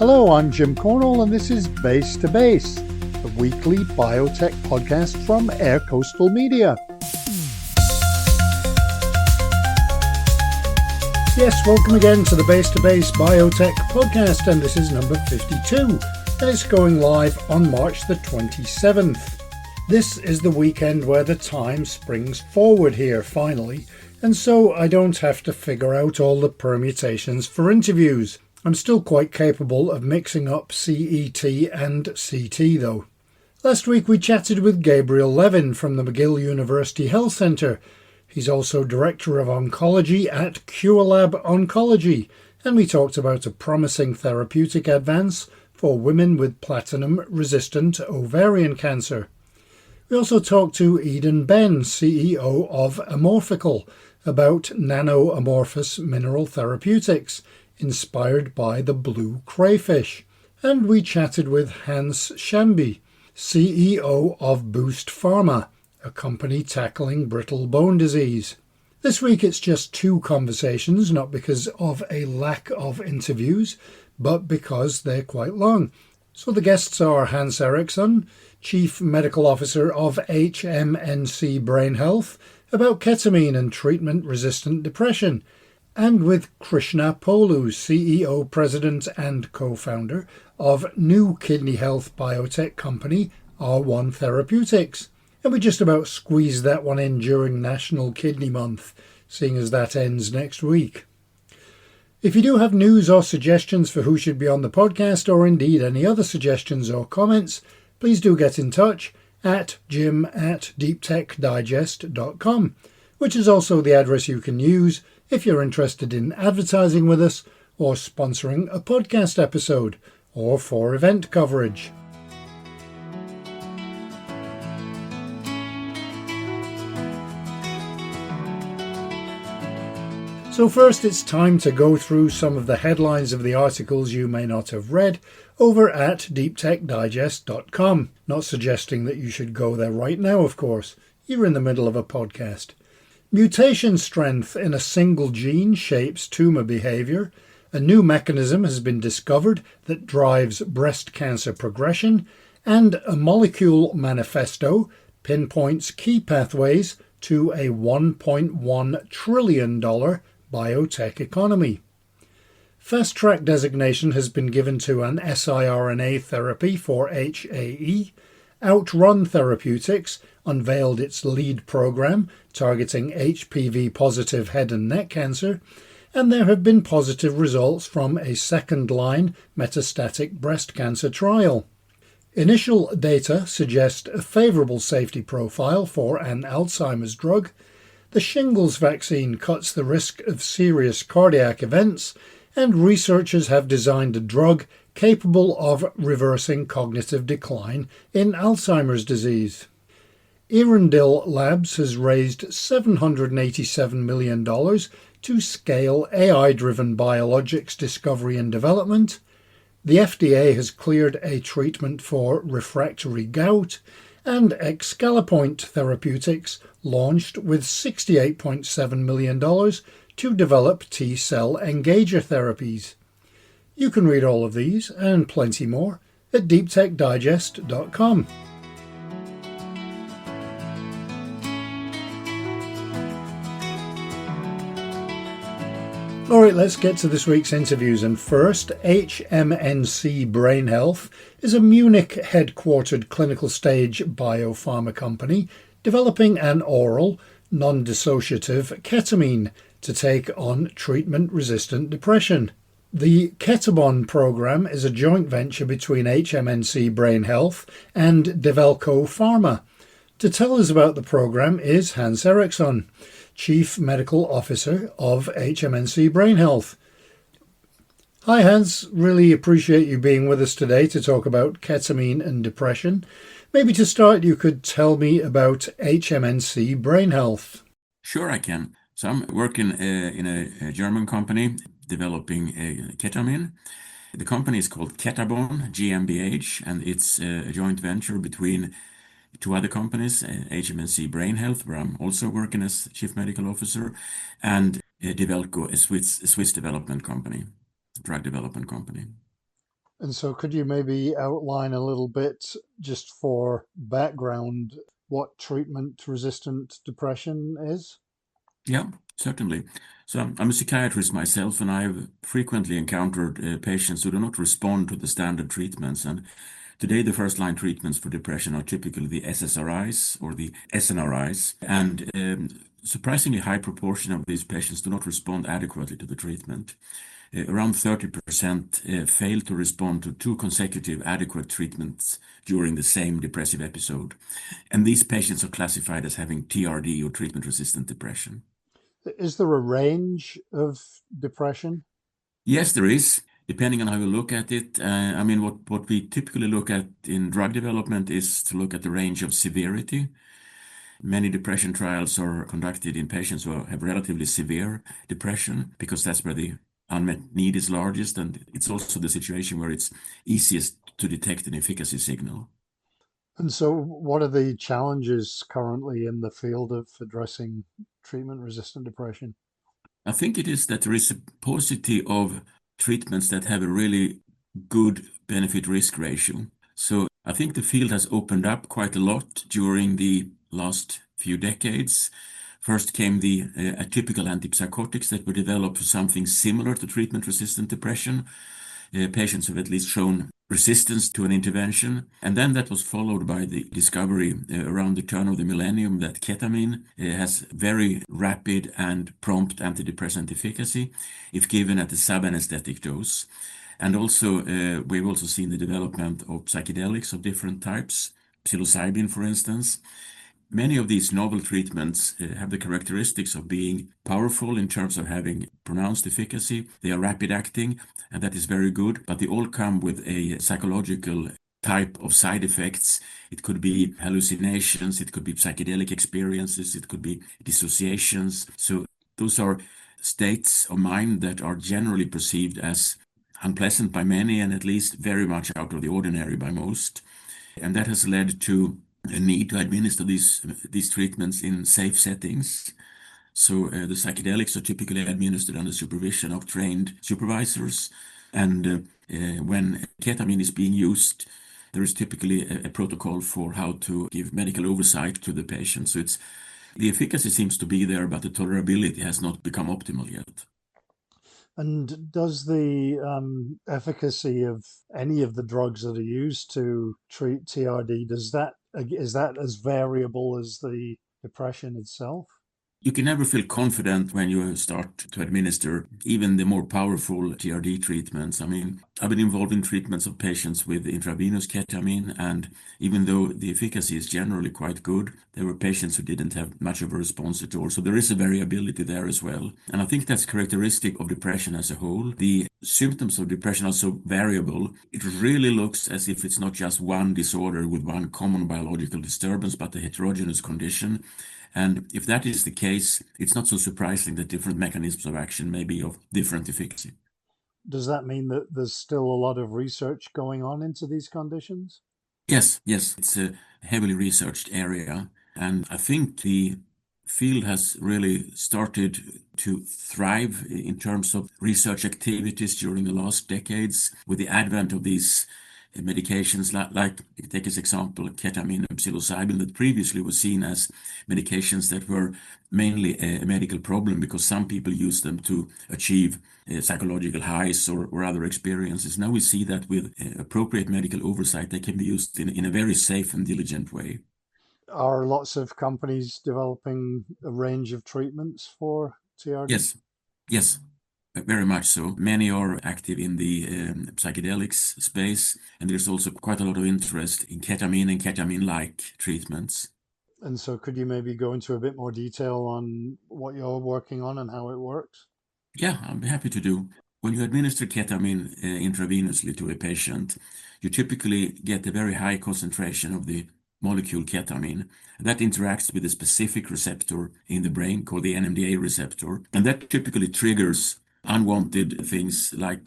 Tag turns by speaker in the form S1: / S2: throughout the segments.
S1: Hello, I'm Jim Cornell, and this is Base to Base, the weekly biotech podcast from Air Coastal Media. Yes, welcome again to the Base to Base Biotech podcast, and this is number 52, and it's going live on March the 27th. This is the weekend where the time springs forward here, finally, and so I don't have to figure out all the permutations for interviews. I'm still quite capable of mixing up CET and CT though. Last week we chatted with Gabriel Levin from the McGill University Health Centre. He's also Director of Oncology at CureLab Oncology, and we talked about a promising therapeutic advance for women with platinum-resistant ovarian cancer. We also talked to Eden Ben, CEO of Amorphical, about nano-amorphous mineral therapeutics, inspired by the blue crayfish. And we chatted with Hans Shamby, CEO of Boost Pharma, a company tackling brittle bone disease. This week it's just two conversations, not because of a lack of interviews, but because they're quite long. So the guests are Hans Eriksson, Chief Medical Officer of HMNC Brain Health, about ketamine and treatment-resistant depression, and with Krishna Polu, CEO, President and co-founder of new kidney health biotech company R1 Therapeutics. And we just about squeezed that one in during National Kidney Month, seeing as that ends next week. If you do have news or suggestions for who should be on the podcast, or indeed any other suggestions or comments, please do get in touch at jim@deeptechdigest.com, which is also the address you can use if you're interested in advertising with us or sponsoring a podcast episode or for event coverage. So first, it's time to go through some of the headlines of the articles you may not have read over at deeptechdigest.com. Not suggesting that you should go there right now, of course. You're in the middle of a podcast. Mutation strength in a single gene shapes tumour behaviour. A new mechanism has been discovered that drives breast cancer progression. And a molecule manifesto pinpoints key pathways to a $1.1 trillion biotech economy. Fast Track designation has been given to an siRNA therapy for HAE. R1 Therapeutics unveiled its lead program targeting HPV-positive head and neck cancer, and there have been positive results from a second-line metastatic breast cancer trial. Initial data suggest a favourable safety profile for an Alzheimer's drug. The shingles vaccine cuts the risk of serious cardiac events, and researchers have designed a drug capable of reversing cognitive decline in Alzheimer's disease. Erendil Labs has raised $787 million to scale AI-driven biologics discovery and development. The FDA has cleared a treatment for refractory gout, and Excalipoint Therapeutics launched with $68.7 million to develop T-cell engager therapies. You can read all of these and plenty more at deeptechdigest.com. Alright, let's get to this week's interviews, and first, HMNC Brain Health is a Munich-headquartered clinical stage biopharma company developing an oral, non-dissociative ketamine to take on treatment-resistant depression. The Ketabon program is a joint venture between HMNC Brain Health and Develco Pharma. To tell us about the program is Hans Eriksson, Chief Medical Officer of HMNC Brain Health. Hi Hans, really appreciate you being with us today to talk about ketamine and depression. Maybe to start, you could tell me about HMNC Brain Health.
S2: Sure, I can. So I'm working in a German company developing ketamine. The company is called Ketabon GmbH, and it's a joint venture between two other companies, HMNC Brain Health, where I'm also working as Chief Medical Officer, and Develco, a Swiss development company, drug development company.
S1: And so, could you maybe outline a little bit, just for background, what treatment resistant depression is?
S2: Yeah, certainly. So I'm a psychiatrist myself, and I've frequently encountered patients who do not respond to the standard treatments. And today, the first line treatments for depression are typically the SSRIs or the SNRIs. And surprisingly high proportion of these patients do not respond adequately to the treatment. Around 30% fail to respond to two consecutive adequate treatments during the same depressive episode. And these patients are classified as having TRD or treatment-resistant depression.
S1: Is there a range of depression?
S2: Yes, there is, depending on how you look at it. I mean, what we typically look at in drug development is to look at the range of severity. Many depression trials are conducted in patients who have relatively severe depression because that's where the unmet need is largest, and it's also the situation where it's easiest to detect an efficacy signal.
S1: And so, what are the challenges currently in the field of addressing treatment resistant depression?
S2: I think it is that there is a paucity of treatments that have a really good benefit risk ratio. So I think the field has opened up quite a lot during the last few decades. First came the atypical antipsychotics that were developed for something similar to treatment-resistant depression. Patients have at least shown resistance to an intervention. And then that was followed by the discovery around the turn of the millennium that ketamine has very rapid and prompt antidepressant efficacy if given at a subanesthetic dose. And also, we've also seen the development of psychedelics of different types, psilocybin, for instance. Many of these novel treatments have the characteristics of being powerful in terms of having pronounced efficacy. They are rapid acting, and that is very good, but they all come with a psychological type of side effects. It could be hallucinations, it could be psychedelic experiences, it could be dissociations. So those are states of mind that are generally perceived as unpleasant by many and at least very much out of the ordinary by most. And that has led to a need to administer these treatments in safe settings. So the psychedelics are typically administered under supervision of trained supervisors. And when ketamine is being used, there is typically a protocol for how to give medical oversight to the patient. So the efficacy seems to be there, but the tolerability has not become optimal yet.
S1: And does the efficacy of any of the drugs that are used to treat TRD, is that as variable as the depression itself?
S2: You can never feel confident when you start to administer even the more powerful TRD treatments. I mean, I've been involved in treatments of patients with intravenous ketamine, and even though the efficacy is generally quite good, there were patients who didn't have much of a response at all. So there is a variability there as well. And I think that's characteristic of depression as a whole. The symptoms of depression are so variable. It really looks as if it's not just one disorder with one common biological disturbance, but a heterogeneous condition. And if that is the case, it's not so surprising that different mechanisms of action may be of different efficacy.
S1: Does that mean that there's still a lot of research going on into these conditions?
S2: Yes, it's a heavily researched area. And I think the field has really started to thrive in terms of research activities during the last decades with the advent of these medications like take as example ketamine and psilocybin that previously was seen as medications that were mainly a medical problem because some people use them to achieve psychological highs or other experiences. Now we see that with appropriate medical oversight they can be used in a very safe and diligent way.
S1: Are lots of companies developing a range of treatments for TRD?
S2: Yes, yes, very much so. Many are active in the psychedelics space, and there's also quite a lot of interest in ketamine and ketamine-like treatments.
S1: And so, could you maybe go into a bit more detail on what you're working on and how it works?
S2: Yeah, I'm happy to do. When you administer ketamine intravenously to a patient, you typically get a very high concentration of the molecule ketamine. That interacts with a specific receptor in the brain called the NMDA receptor, and that typically triggers unwanted things like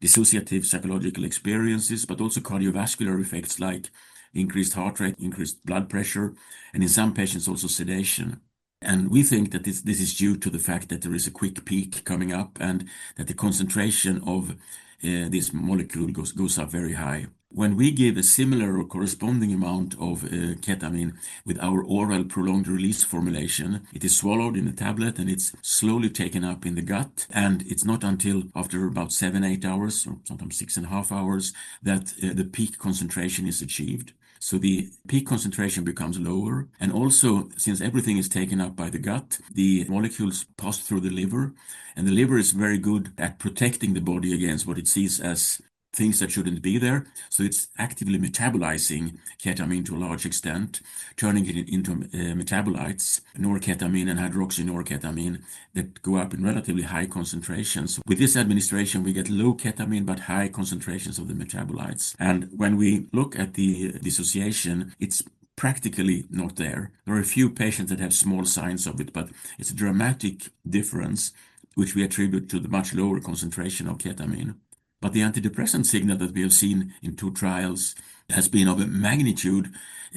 S2: dissociative psychological experiences, but also cardiovascular effects like increased heart rate, increased blood pressure, and in some patients also sedation. And we think that this is due to the fact that there is a quick peak coming up and that the concentration of this molecule goes up very high. When we give a similar or corresponding amount of ketamine with our oral prolonged release formulation, it is swallowed in a tablet and it's slowly taken up in the gut. And it's not until after about 7-8 hours, or sometimes 6.5 hours, that the peak concentration is achieved. So the peak concentration becomes lower. And also, since everything is taken up by the gut, the molecules pass through the liver. And the liver is very good at protecting the body against what it sees as things that shouldn't be there. So it's actively metabolizing ketamine to a large extent, turning it into metabolites, norketamine and hydroxynorketamine, that go up in relatively high concentrations. With this administration, we get low ketamine but high concentrations of the metabolites. And when we look at the dissociation, it's practically not there. There are a few patients that have small signs of it, but it's a dramatic difference, which we attribute to the much lower concentration of ketamine. But the antidepressant signal that we have seen in 2 trials has been of a magnitude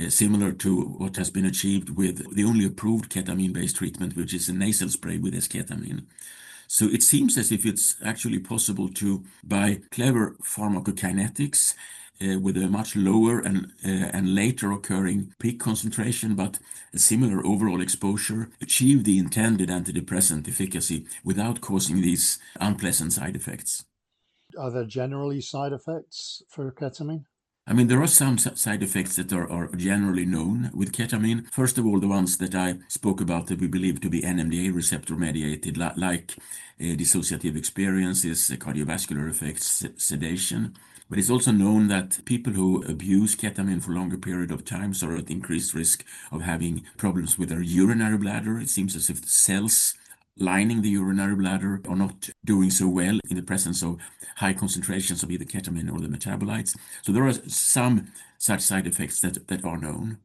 S2: similar to what has been achieved with the only approved ketamine-based treatment, which is a nasal spray with esketamine. So it seems as if it's actually possible to, by clever pharmacokinetics, with a much lower and later occurring peak concentration, but a similar overall exposure, achieve the intended antidepressant efficacy without causing these unpleasant side effects.
S1: Are there generally side effects for ketamine?
S2: I mean, there are some side effects that are generally known with ketamine. First of all, the ones that I spoke about that we believe to be NMDA receptor mediated, like dissociative experiences, cardiovascular effects, sedation. But it's also known that people who abuse ketamine for a longer period of time are at increased risk of having problems with their urinary bladder. It seems as if the cells lining the urinary bladder are not doing so well in the presence of high concentrations of either ketamine or the metabolites. So there are some such side effects that are known.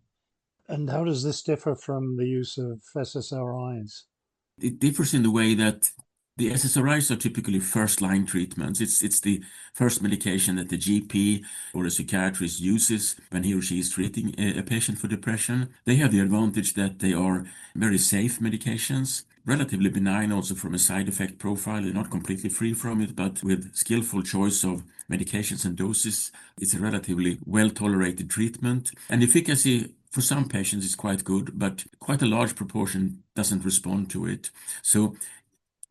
S1: And how does this differ from the use of SSRIs?
S2: It differs in the way that the SSRIs are typically first-line treatments. It's the first medication that the GP or a psychiatrist uses when he or she is treating a patient for depression. They have the advantage that they are very safe medications, relatively benign also from a side effect profile. They're not completely free from it, but with skillful choice of medications and doses, it's a relatively well-tolerated treatment. And efficacy for some patients is quite good, but quite a large proportion doesn't respond to it. So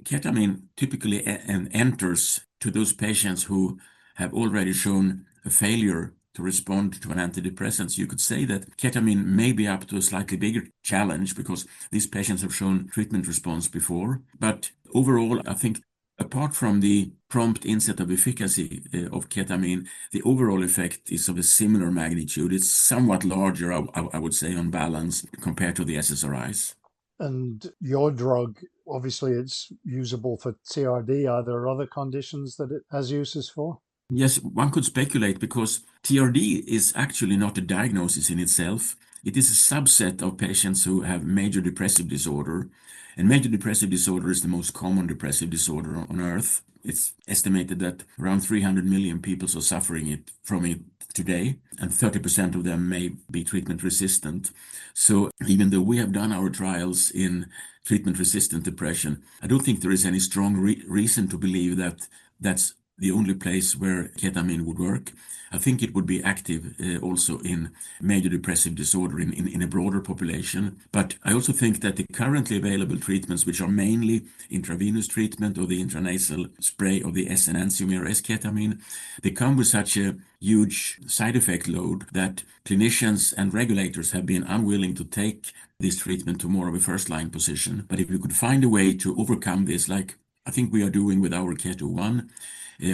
S2: ketamine typically enters to those patients who have already shown a failure to respond to an antidepressant. So you could say that ketamine may be up to a slightly bigger challenge because these patients have shown treatment response before. But overall, I think apart from the prompt inset of efficacy of ketamine, the overall effect is of a similar magnitude. It's somewhat larger, I would say, on balance compared to the SSRIs.
S1: And your drug, obviously it's usable for TRD. Are there other conditions that it has uses for?
S2: Yes, one could speculate because TRD is actually not a diagnosis in itself. It is a subset of patients who have major depressive disorder. And major depressive disorder is the most common depressive disorder on Earth. It's estimated that around 300 million people are suffering from it today, and 30% of them may be treatment resistant. So even though we have done our trials in treatment resistant depression, I don't think there is any strong reason to believe that that's the only place where ketamine would work. I think it would be active also in major depressive disorder in a broader population. But I also think that the currently available treatments, which are mainly intravenous treatment or the intranasal spray of the S-enantiomer esketamine, they come with such a huge side effect load that clinicians and regulators have been unwilling to take this treatment to more of a first-line position. But if we could find a way to overcome this, like I think we are doing with our Keto-1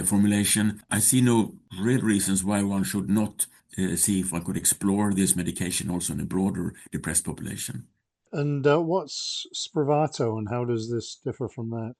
S2: formulation, I see no real reasons why one should not see if one could explore this medication also in a broader depressed population.
S1: And what's Spravato and how does this differ from that?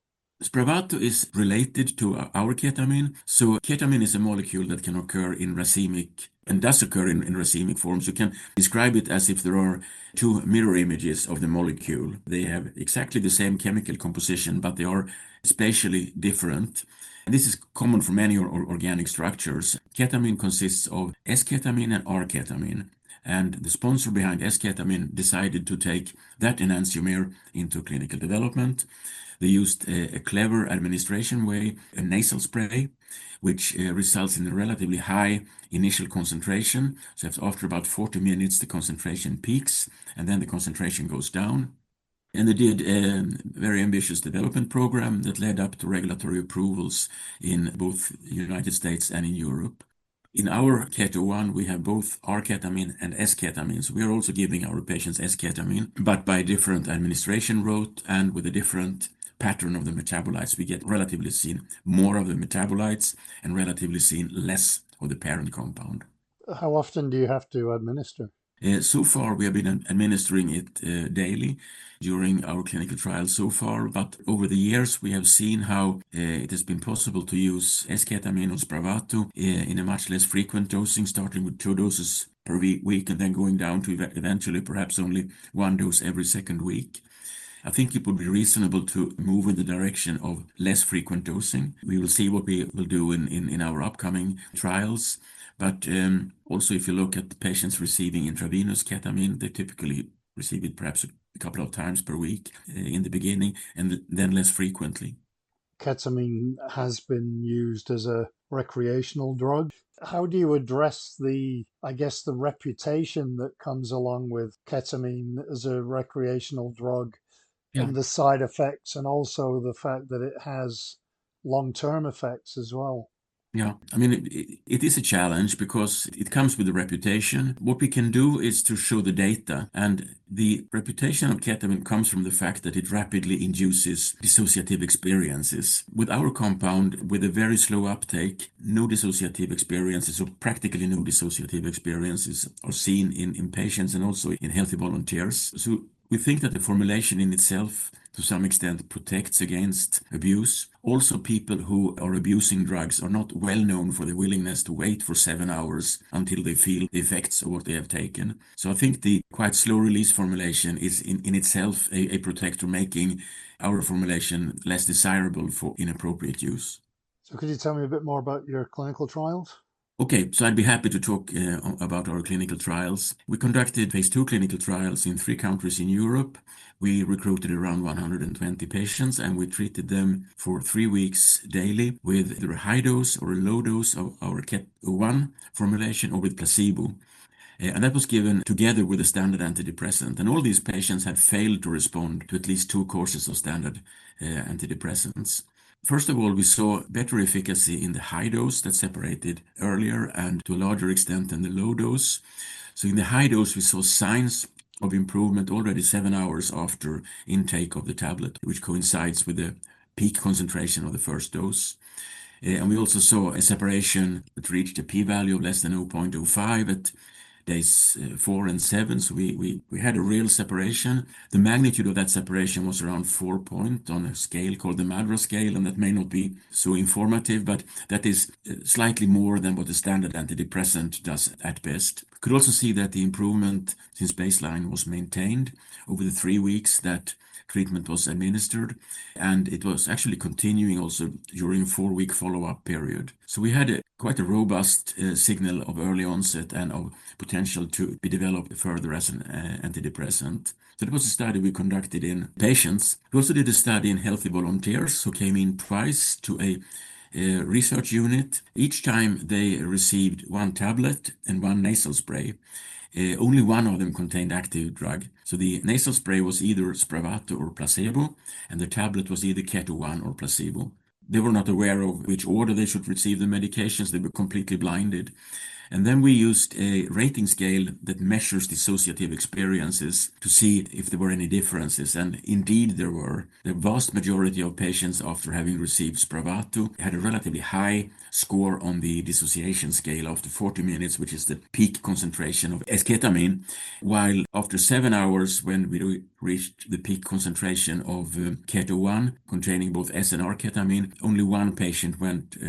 S2: Spravato is related to our ketamine. So ketamine is a molecule that can occur in racemic and does occur in racemic forms. You can describe it as if there are 2 mirror images of the molecule. They have exactly the same chemical composition, but they are spatially different. And this is common for many organic structures. Ketamine consists of S-ketamine and R-ketamine. And the sponsor behind S-ketamine decided to take that enantiomer into clinical development. They used a clever administration way, a nasal spray, which results in a relatively high initial concentration. So after about 40 minutes, the concentration peaks, and then the concentration goes down. And they did a very ambitious development program that led up to regulatory approvals in both the United States and in Europe. In our Keto-1, we have both R-ketamine and S-ketamine. So we are also giving our patients S-ketamine, but by a different administration route and with a different pattern of the metabolites. We get relatively seen more of the metabolites and relatively seen less of the parent compound.
S1: How often do you have to administer?
S2: So far, we have been administering it daily during our clinical trials so far, but over the years, we have seen how it has been possible to use S-ketamine or Spravato in a much less frequent dosing, starting with 2 doses per week and then going down to eventually perhaps only 1 dose every second week. I think it would be reasonable to move in the direction of less frequent dosing. We will see what we will do in our upcoming trials. But also, if you look at the patients receiving intravenous ketamine, they typically receive it perhaps a couple of times per week in the beginning and then less frequently.
S1: Ketamine has been used as a recreational drug. How do you address the reputation that comes along with ketamine as a recreational drug and the side effects, and also the fact that it has long-term effects as well?
S2: Yeah, I mean, it is a challenge because it comes with a reputation. What we can do is to show the data, and the reputation of ketamine comes from the fact that it rapidly induces dissociative experiences. With our compound, with a very slow uptake, no dissociative experiences, or practically no dissociative experiences, are seen in patients and also in healthy volunteers. So we think that the formulation in itself, to some extent, protects against abuse. Also, people who are abusing drugs are not well known for the willingness to wait for 7 hours until they feel the effects of what they have taken. So I think the quite slow release formulation is in itself a protector, making our formulation less desirable for inappropriate use.
S1: So could you tell me a bit more about your clinical trials?
S2: Okay, so I'd be happy to talk about our clinical trials. We conducted phase 2 clinical trials in 3 countries in Europe. We recruited around 120 patients and we treated them for 3 weeks daily with either a high dose or a low dose of our Keto-1 formulation or with placebo. And that was given together with a standard antidepressant. And all these patients had failed to respond to at least 2 courses of standard antidepressants. First of all, we saw better efficacy in the high dose that separated earlier and to a larger extent than the low dose. So in the high dose, we saw signs of improvement already 7 hours after intake of the tablet, which coincides with the peak concentration of the first dose. And we also saw a separation that reached a p-value of less than 0.05 at days 4 and 7. So we had a real separation. The magnitude of that separation was around 4 point on a scale called the MADRS scale, and that may not be so informative, but that is slightly more than what the standard antidepressant does at best. Could also see that the improvement since baseline was maintained over the 3 weeks that treatment was administered, and it was actually continuing also during a 4-week follow-up period. So we had quite a robust signal of early onset and of potential to be developed further as an antidepressant. So that was a study we conducted in patients. We also did a study in healthy volunteers who came in twice to a research unit. Each time they received 1 tablet and 1 nasal spray. Only one of them contained active drug. So the nasal spray was either Spravato or placebo, and the tablet was either Keto-1 or placebo. They were not aware of which order they should receive the medications. They were completely blinded. And then we used a rating scale that measures dissociative experiences to see if there were any differences. And indeed there were. The vast majority of patients after having received Spravato had a relatively high score on the dissociation scale after 40 minutes, which is the peak concentration of S-ketamine, while after 7 hours, when we reached the peak concentration of Keto-1 containing both S and R-ketamine, only 1 patient went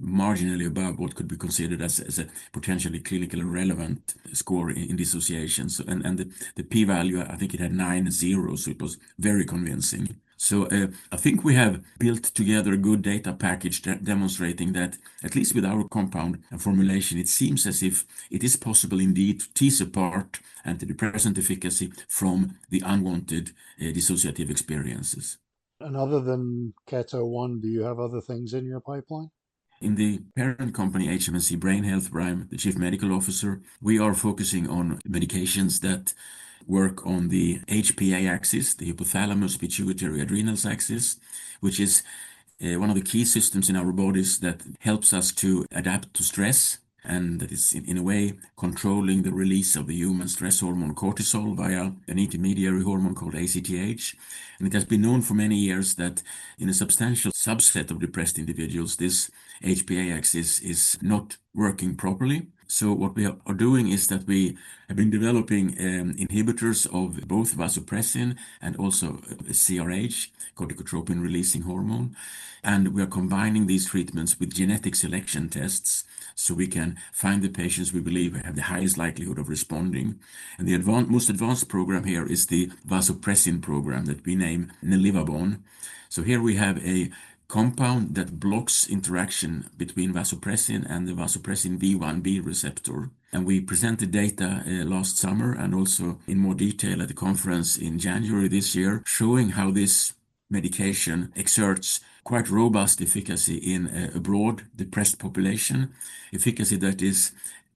S2: marginally above what could be considered as a potentially clinically relevant score in dissociation. So, and the p-value, I think it had 9.0, so it was very convincing. So I think we have built together a good data package demonstrating that, at least with our compound and formulation, it seems as if it is possible indeed to tease apart antidepressant efficacy from the unwanted dissociative experiences.
S1: And other than Keto 1, do you have other things in your pipeline?
S2: In the parent company HMNC Brain Health, where I'm the chief medical officer, we are focusing on medications that work on the HPA axis, the hypothalamus pituitary adrenals axis, which is one of the key systems in our bodies that helps us to adapt to stress, and that is in a way controlling the release of the human stress hormone cortisol via an intermediary hormone called ACTH. And it has been known for many years that in a substantial subset of depressed individuals, this HPA axis is not working properly. So what we are doing is that we have been developing inhibitors of both vasopressin and also CRH, corticotropin releasing hormone. And we are combining these treatments with genetic selection tests so we can find the patients we believe have the highest likelihood of responding. And the most advanced program here is the vasopressin program that we name Nelivabon. So here we have a compound that blocks interaction between vasopressin and the vasopressin V1b receptor. And we presented data last summer and also in more detail at the conference in January this year, showing how this medication exerts quite robust efficacy in a broad depressed population, efficacy that is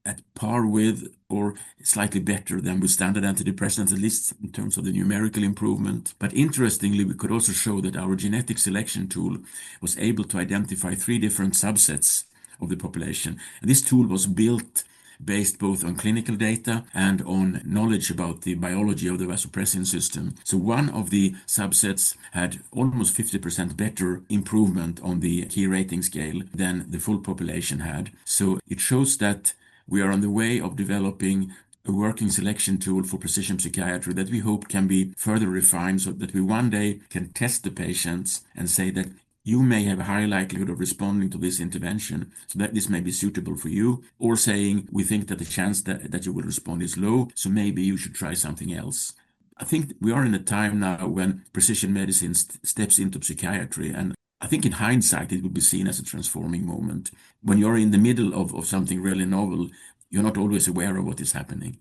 S2: at par with or slightly better than with standard antidepressants, at least in terms of the numerical improvement. But interestingly, we could also show that our genetic selection tool was able to identify 3 different subsets of the population. And this tool was built based both on clinical data and on knowledge about the biology of the vasopressin system. So one of the subsets had almost 50% better improvement on the key rating scale than the full population had. So it shows that we are on the way of developing a working selection tool for precision psychiatry that we hope can be further refined so that we one day can test the patients and say that you may have a high likelihood of responding to this intervention, so that this may be suitable for you, or saying we think that the chance that you will respond is low, so maybe you should try something else. I think we are in a time now when precision medicine steps into psychiatry, and I think in hindsight it would be seen as a transforming moment. When you're in the middle of something really novel, you're not always aware of what is happening.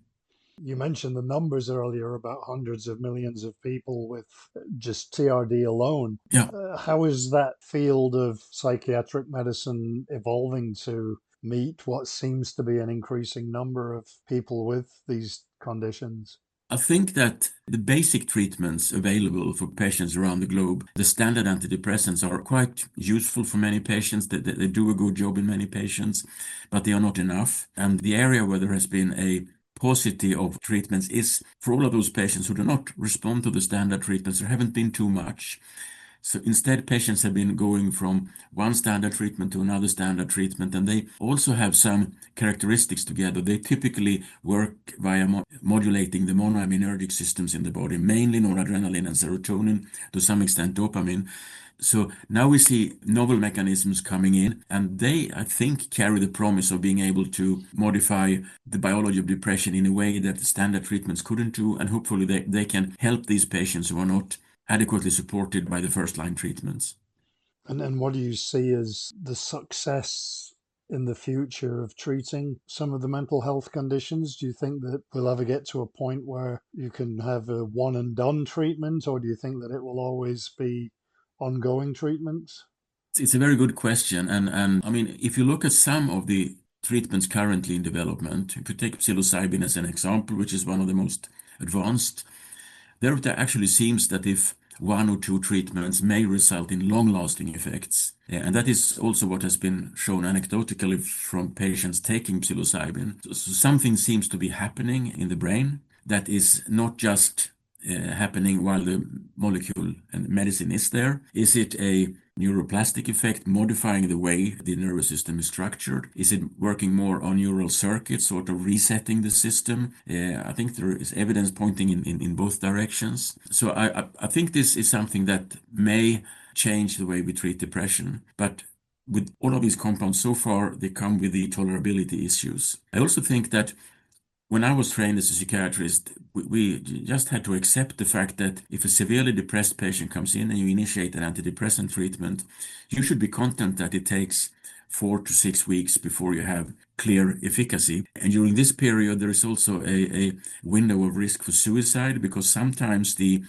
S1: You mentioned the numbers earlier about hundreds of millions of people with just TRD alone.
S2: Yeah.
S1: How is that field of psychiatric medicine evolving to meet what seems to be an increasing number of people with these conditions?
S2: I think that the basic treatments available for patients around the globe, the standard antidepressants, are quite useful for many patients. They do a good job in many patients, but they are not enough. And the area where there has been a paucity of treatments is for all of those patients who do not respond to the standard treatments. There haven't been too much. So instead, patients have been going from one standard treatment to another standard treatment, and they also have some characteristics together. They typically work via modulating the monoaminergic systems in the body, mainly noradrenaline and serotonin, to some extent dopamine. So now we see novel mechanisms coming in, and they, I think, carry the promise of being able to modify the biology of depression in a way that the standard treatments couldn't do, and hopefully they can help these patients who are not adequately supported by the first-line treatments.
S1: And then what do you see as the success in the future of treating some of the mental health conditions? Do you think that we'll ever get to a point where you can have a one and done treatment, or do you think that it will always be ongoing treatments?
S2: It's a very good question. And I mean, if you look at some of the treatments currently in development, if you take psilocybin as an example, which is one of the most advanced, there actually seems that if 1 or 2 treatments may result in long-lasting effects. And that is also what has been shown anecdotally from patients taking psilocybin. So something seems to be happening in the brain that is not just happening while the molecule and medicine is there. Is it a neuroplastic effect modifying the way the nervous system is structured? Is it working more on neural circuits, sort of resetting the system? I think there is evidence pointing in both directions. So I think this is something that may change the way we treat depression. But with all of these compounds so far, they come with the tolerability issues. I also think that when I was trained as a psychiatrist, we just had to accept the fact that if a severely depressed patient comes in and you initiate an antidepressant treatment, you should be content that it takes 4 to 6 weeks before you have clear efficacy. And during this period, there is also a window of risk for suicide, because sometimes the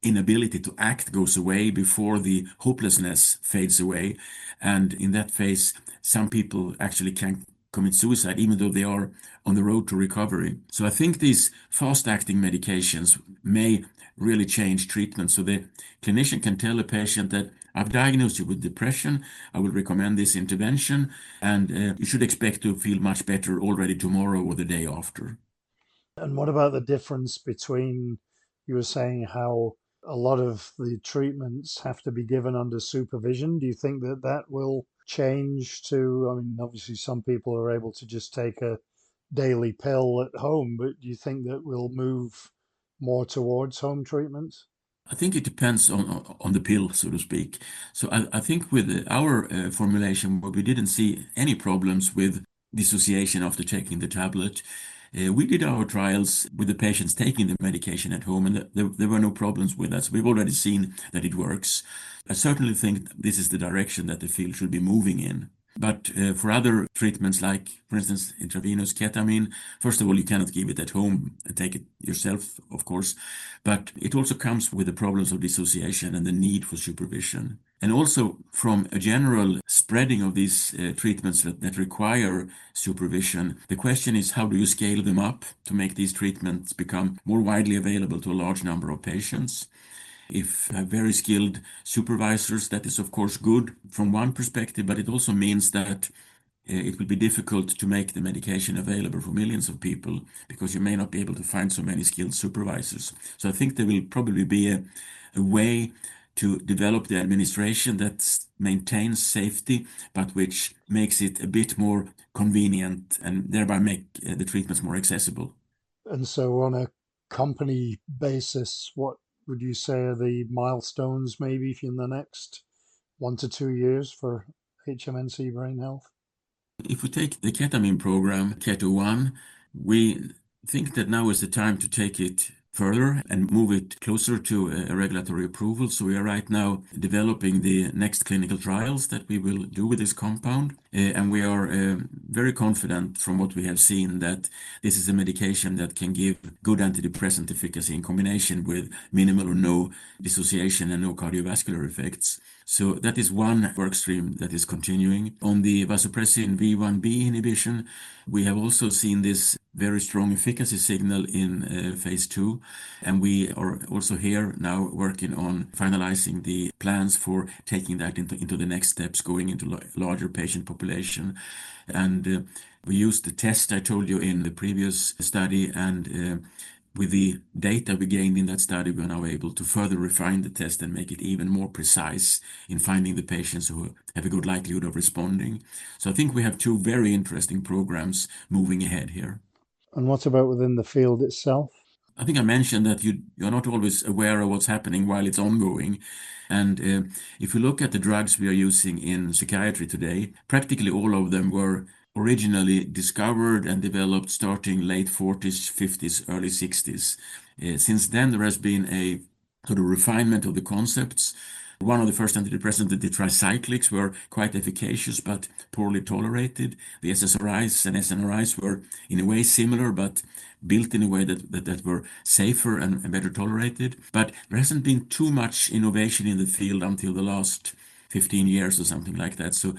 S2: inability to act goes away before the hopelessness fades away. And in that phase, some people actually can commit suicide, even though they are on the road to recovery. So I think these fast-acting medications may really change treatment. So the clinician can tell a patient that I've diagnosed you with depression, I will recommend this intervention, and you should expect to feel much better already tomorrow or the day after.
S1: And what about the difference between, you were saying how a lot of the treatments have to be given under supervision? Do you think that that will change to, I mean, obviously some people are able to just take a daily pill at home, but do you think that we'll move more towards home treatments?
S2: I think it depends on the pill, so to speak. So I think with our formulation, where we didn't see any problems with dissociation after taking the tablet, we did our trials with the patients taking the medication at home, and there were no problems with that. So we've already seen that it works. I certainly think this is the direction that the field should be moving in. But for other treatments, like, for instance, intravenous ketamine, first of all, you cannot give it at home and take it yourself, of course. But it also comes with the problems of dissociation and the need for supervision. And also from a general spreading of these treatments that require supervision, the question is, how do you scale them up to make these treatments become more widely available to a large number of patients? If you have very skilled supervisors, that is of course good from one perspective, but it also means that it will be difficult to make the medication available for millions of people, because you may not be able to find so many skilled supervisors. So I think there will probably be a way to develop the administration that maintains safety, but which makes it a bit more convenient and thereby make the treatments more accessible.
S1: And so on a company basis, what would you say are the milestones maybe in the next 1 to 2 years for HMNC Brain Health?
S2: If we take the ketamine program, Keto-1, we think that now is the time to take it further and move it closer to a regulatory approval. So we are right now developing the next clinical trials that we will do with this compound. And we are very confident from what we have seen that this is a medication that can give good antidepressant efficacy in combination with minimal or no dissociation and no cardiovascular effects. So that is one work stream that is continuing. On the vasopressin V1b inhibition, we have also seen this very strong efficacy signal in phase 2. And we are also here now working on finalizing the plans for taking that into the next steps, going into larger patient population. And we used the test I told you in the previous study, and with the data we gained in that study, we are now able to further refine the test and make it even more precise in finding the patients who have a good likelihood of responding. So I think we have two very interesting programs moving ahead here.
S1: And what about within the field itself?
S2: I think I mentioned that you're not always aware of what's happening while it's ongoing. And if you look at the drugs we are using in psychiatry today, practically all of them were originally discovered and developed starting late 40s, 50s, early 60s. Since then, there has been a sort of refinement of the concepts. One of the first antidepressants, the tricyclics, were quite efficacious but poorly tolerated. The SSRIs and SNRIs were in a way similar, but built in a way that were safer and better tolerated. But there hasn't been too much innovation in the field until the last 15 years or something like that. So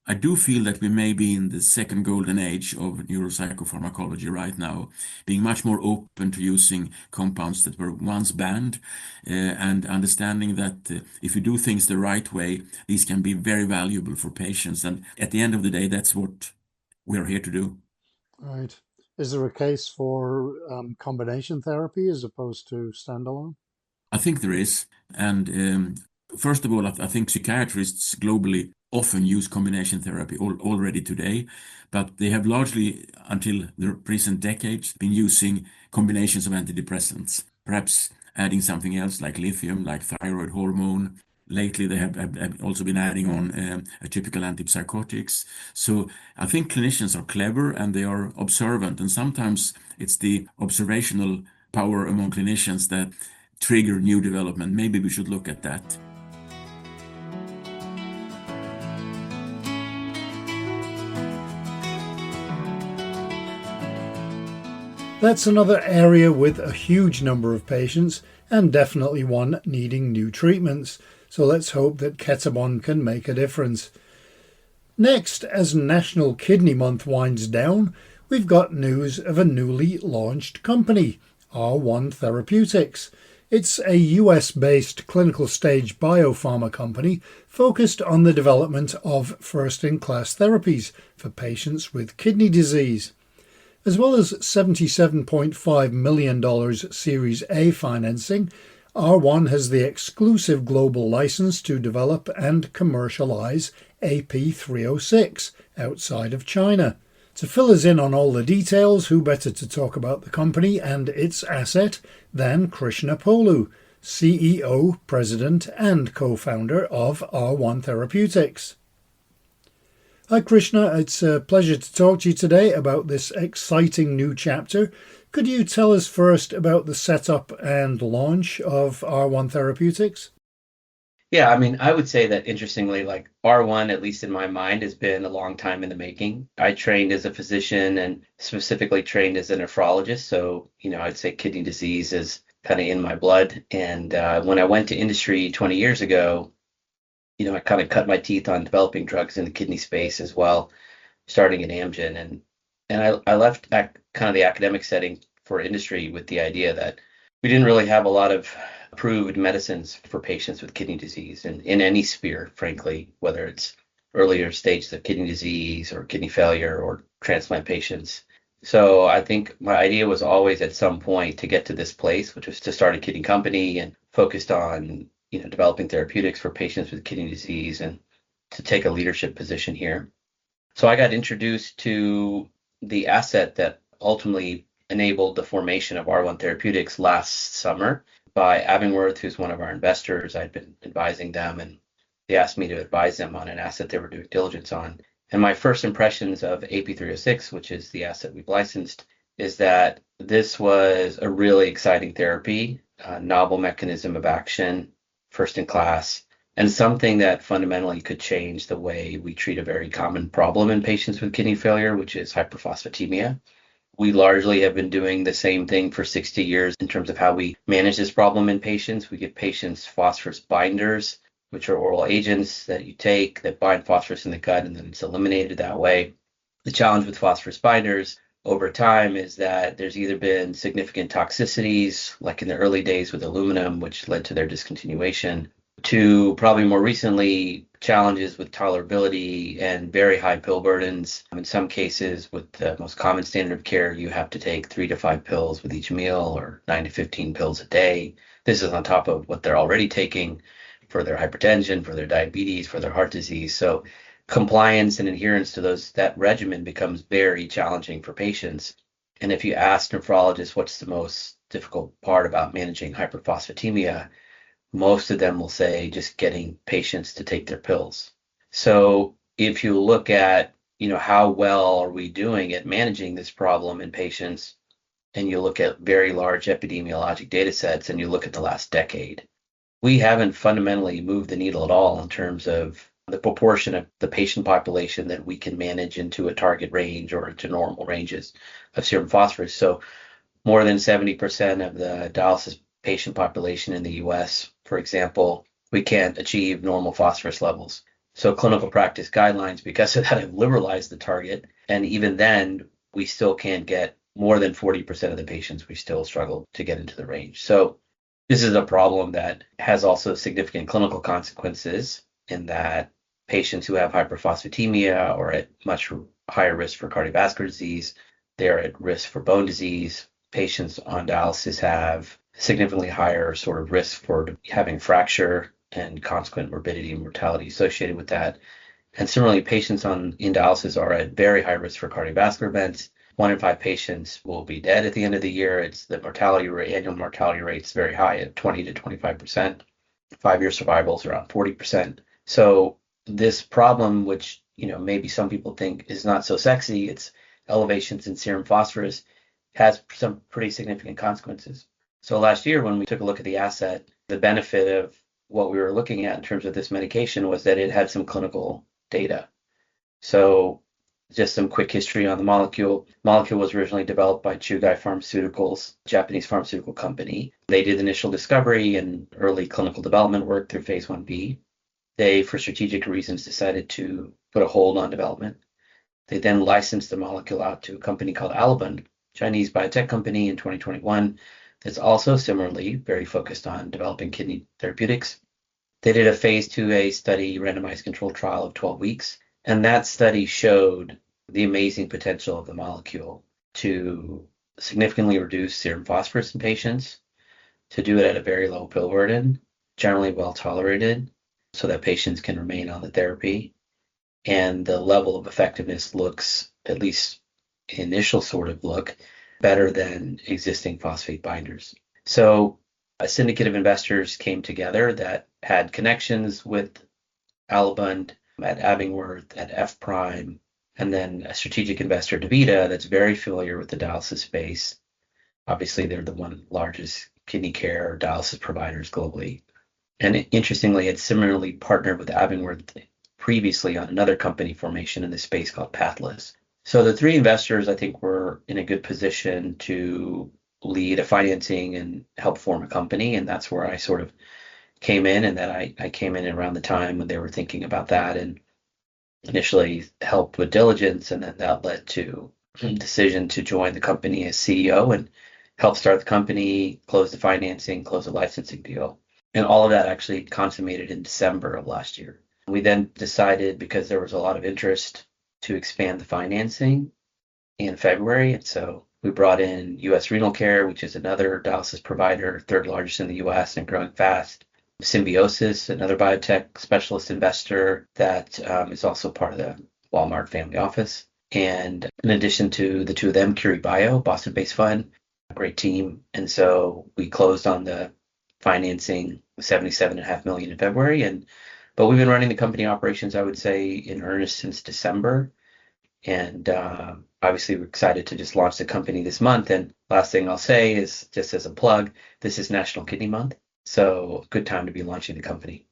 S2: I do feel that we may be in the second golden age of neuropsychopharmacology right now, being much more open to using compounds that were once banned, and understanding that if you do things the right way, these can be very valuable for patients. And at the end of the day, that's what we're here to do.
S1: Right. Is there a case for combination therapy as opposed to standalone?
S2: I think there is. And first of all, I think psychiatrists globally often use combination therapy already today, but they have largely, until the recent decades, been using combinations of antidepressants, perhaps adding something else like lithium, like thyroid hormone. Lately, they have also been adding on atypical antipsychotics. So I think clinicians are clever and they are observant. And sometimes it's the observational power among clinicians that trigger new development. Maybe we should look at that.
S1: That's another area with a huge number of patients and definitely one needing new treatments. So let's hope that Ketabon can make a difference. Next, as National Kidney Month winds down, we've got news of a newly launched company, R1 Therapeutics. It's a US-based clinical stage biopharma company focused on the development of first-in-class therapies for patients with kidney disease. As well as $77.5 million Series A financing, R1 has the exclusive global license to develop and commercialize AP306 outside of China. To fill us in on all the details, who better to talk about the company and its asset than Krishna Polu, CEO, President and co-founder of R1 Therapeutics. Hi Krishna, it's a pleasure to talk to you today about this exciting new chapter. Could you tell us first about the setup and launch of R1 Therapeutics?
S3: Yeah, I mean, I would say that interestingly, like R1, at least in my mind, has been a long time in the making. I trained as a physician and specifically trained as a nephrologist. So, I'd say kidney disease is kind of in my blood. And when I went to industry 20 years ago, I kind of cut my teeth on developing drugs in the kidney space as well, starting at Amgen. And I left kind of the academic setting for industry with the idea that we didn't really have a lot of approved medicines for patients with kidney disease in any sphere, frankly, whether it's earlier stages of kidney disease or kidney failure or transplant patients. So I think my idea was always at some point to get to this place, which was to start a kidney company and focused on developing therapeutics for patients with kidney disease and to take a leadership position here. So I got introduced to the asset that ultimately enabled the formation of R1 Therapeutics last summer by Abingworth, who's one of our investors. I'd been advising them and they asked me to advise them on an asset they were doing diligence on. And my first impressions of AP306, which is the asset we've licensed, is that this was a really exciting therapy, a novel mechanism of action, first in class, and something that fundamentally could change the way we treat a very common problem in patients with kidney failure, which is hyperphosphatemia. We largely have been doing the same thing for 60 years in terms of how we manage this problem in patients. We give patients phosphorus binders, which are oral agents that you take that bind phosphorus in the gut and then it's eliminated that way. The challenge with phosphorus binders over time is that there's either been significant toxicities, like in the early days with aluminum, which led to their discontinuation, to probably more recently challenges with tolerability and very high pill burdens. In some cases, with the most common standard of care, you have to take 3 to 5 pills with each meal or 9 to 15 pills a day. This is on top of what they're already taking for their hypertension, for their diabetes, for their heart disease. So compliance and adherence to that regimen becomes very challenging for patients. And if you ask nephrologists what's the most difficult part about managing hyperphosphatemia, most of them will say just getting patients to take their pills. So if you look at, how well are we doing at managing this problem in patients, and you look at very large epidemiologic data sets and you look at the last decade, we haven't fundamentally moved the needle at all in terms of the proportion of the patient population that we can manage into a target range or into normal ranges of serum phosphorus. So more than 70% of the dialysis patient population in the US, for example, we can't achieve normal phosphorus levels. So clinical practice guidelines, because of that, have liberalized the target. And even then, we still can't get more than 40% of the patients. We still struggle to get into the range. So this is a problem that has also significant clinical consequences in that patients who have hyperphosphatemia are at much higher risk for cardiovascular disease. They're at risk for bone disease. Patients on dialysis have significantly higher sort of risk for having fracture and consequent morbidity and mortality associated with that. And similarly, patients in dialysis are at very high risk for cardiovascular events. 1 in 5 patients will be dead at the end of the year. It's the mortality rate, annual mortality rate is very high at 20 to 25%. 5-year survival is around 40%. So this problem, which maybe some people think is not so sexy, it's elevations in serum phosphorus, has some pretty significant consequences. So last year, when we took a look at the asset, the benefit of what we were looking at in terms of this medication was that it had some clinical data. So just some quick history on the molecule. The molecule was originally developed by Chugai Pharmaceuticals, a Japanese pharmaceutical company. They did initial discovery and early clinical development work through phase 1b. They, for strategic reasons, decided to put a hold on development. They then licensed the molecule out to a company called Alban, Chinese biotech company, in 2021 that's also similarly very focused on developing kidney therapeutics. They did a phase 2a study, randomized controlled trial of 12 weeks, and that study showed the amazing potential of the molecule to significantly reduce serum phosphorus in patients, to do it at a very low pill burden, generally well tolerated, so that patients can remain on the therapy. And the level of effectiveness looks, at least initial sort of look, better than existing phosphate binders. So a syndicate of investors came together that had connections with Alban at Abingworth, at F Prime, and then a strategic investor, DaVita, that's very familiar with the dialysis space. Obviously, they're the one largest kidney care dialysis providers globally. And interestingly, it similarly partnered with Abingworth previously on another company formation in this space called Pathless. So the three investors, I think, were in a good position to lead a financing and help form a company. And that's where I sort of came in, and that I came in around the time when they were thinking about that, and initially helped with diligence. And then that led to a decision to join the company as CEO and help start the company, close the financing, close the licensing deal. And all of that actually consummated in December of last year. We then decided, because there was a lot of interest, to expand the financing in February. And so we brought in US Renal Care, which is another dialysis provider, third largest in the US and growing fast. Symbiosis, another biotech specialist investor that is also part of the Walmart family office. And in addition to the two of them, Curie Bio, Boston-based fund, a great team. And so we closed on the financing, $77.5 million in February. But we've been running the company operations, I would say, in earnest since December. And obviously, we're excited to just launch the company this month. And last thing I'll say is, just as a plug, this is National Kidney Month. So good time to be launching the company.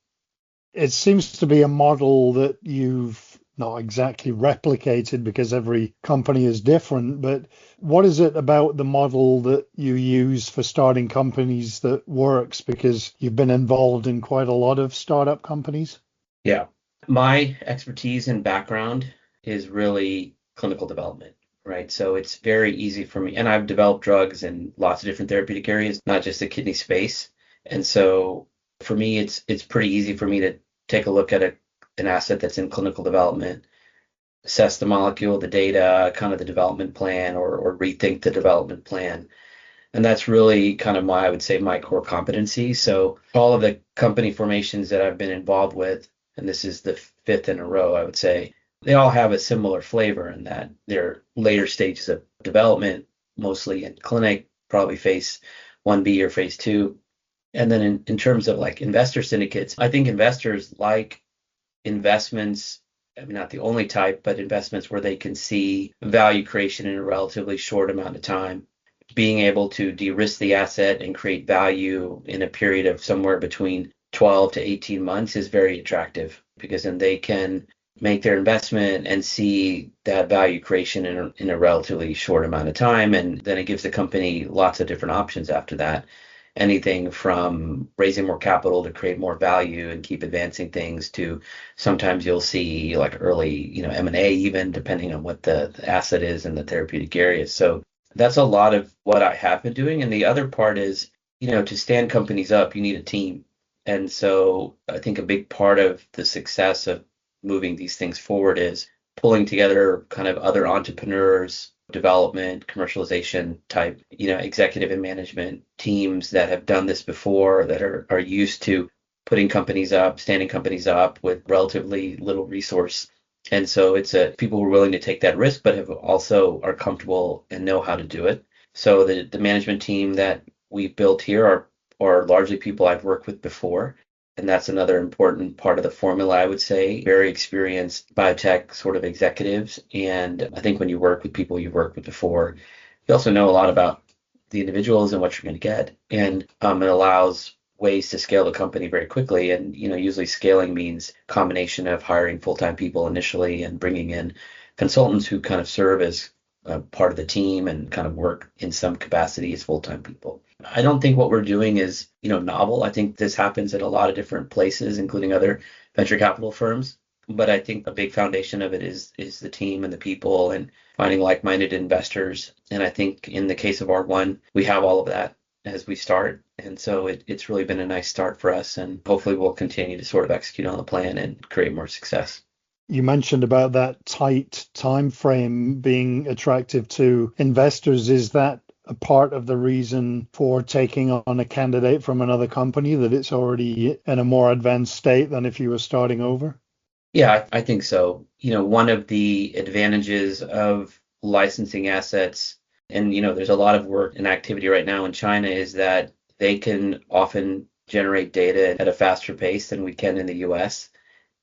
S1: It seems to be a model that you've not exactly replicated, because every company is different, but what is it about the model that you use for starting companies that works? Because you've been involved in quite a lot of startup companies.
S3: Yeah. My expertise and background is really clinical development, right? So it's very easy for me. And I've developed drugs in lots of different therapeutic areas, not just the kidney space. And so for me, it's pretty easy for me to take a look at an asset that's in clinical development, assess the molecule, the data, kind of the development plan, or rethink the development plan. And that's really kind of I would say, my core competency. So all of the company formations that I've been involved with, and this is the fifth in a row, I would say, they all have a similar flavor in that they're later stages of development, mostly in clinic, probably phase 1b or phase 2. And then in terms of like investor syndicates, I think investors like investments, I mean, not the only type, but investments where they can see value creation in a relatively short amount of time. Being able to de-risk the asset and create value in a period of somewhere between 12 to 18 months is very attractive, because then they can make their investment and see that value creation in a relatively short amount of time. And then it gives the company lots of different options after that. Anything from raising more capital to create more value and keep advancing things, to sometimes you'll see like early, M&A, even depending on what the asset is in the therapeutic area. So that's a lot of what I have been doing. And the other part is, to stand companies up, you need a team. And so I think a big part of the success of moving these things forward is pulling together kind of other entrepreneurs, development, commercialization type, executive and management teams that have done this before, that are used to putting companies up, standing companies up with relatively little resource. And so it's people who are willing to take that risk, but have also are comfortable and know how to do it. So the management team that we've built here are largely people I've worked with before. And that's another important part of the formula, I would say. Very experienced biotech sort of executives. And I think when you work with people you've worked with before, you also know a lot about the individuals and what you're going to get. And it allows ways to scale the company very quickly. And, usually scaling means combination of hiring full-time people initially and bringing in consultants who kind of serve as part of the team and kind of work in some capacity as full-time people. I don't think what we're doing is, novel. I think this happens at a lot of different places, including other venture capital firms. But I think a big foundation of it is the team and the people and finding like-minded investors. And I think in the case of R1, we have all of that as we start. And so it's really been a nice start for us. And hopefully we'll continue to sort of execute on the plan and create more success.
S1: You mentioned about that tight time frame being attractive to investors. Is that a part of the reason for taking on a candidate from another company, that it's already in a more advanced state than if you were starting over?
S3: Yeah, I think so. One of the advantages of licensing assets, and there's a lot of work and activity right now in China, is that they can often generate data at a faster pace than we can in the US.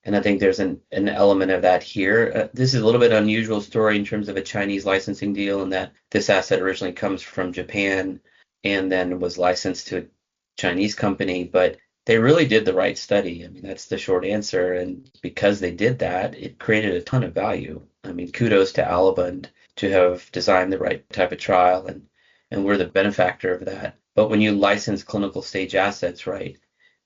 S3: And I think there's an element of that here. This is a little bit unusual story in terms of a Chinese licensing deal, in that this asset originally comes from Japan and then was licensed to a Chinese company, but they really did the right study. I mean, that's the short answer. And because they did that, it created a ton of value. I mean, kudos to Alabund to have designed the right type of trial, and we're the benefactor of that. But when you license clinical stage assets, right,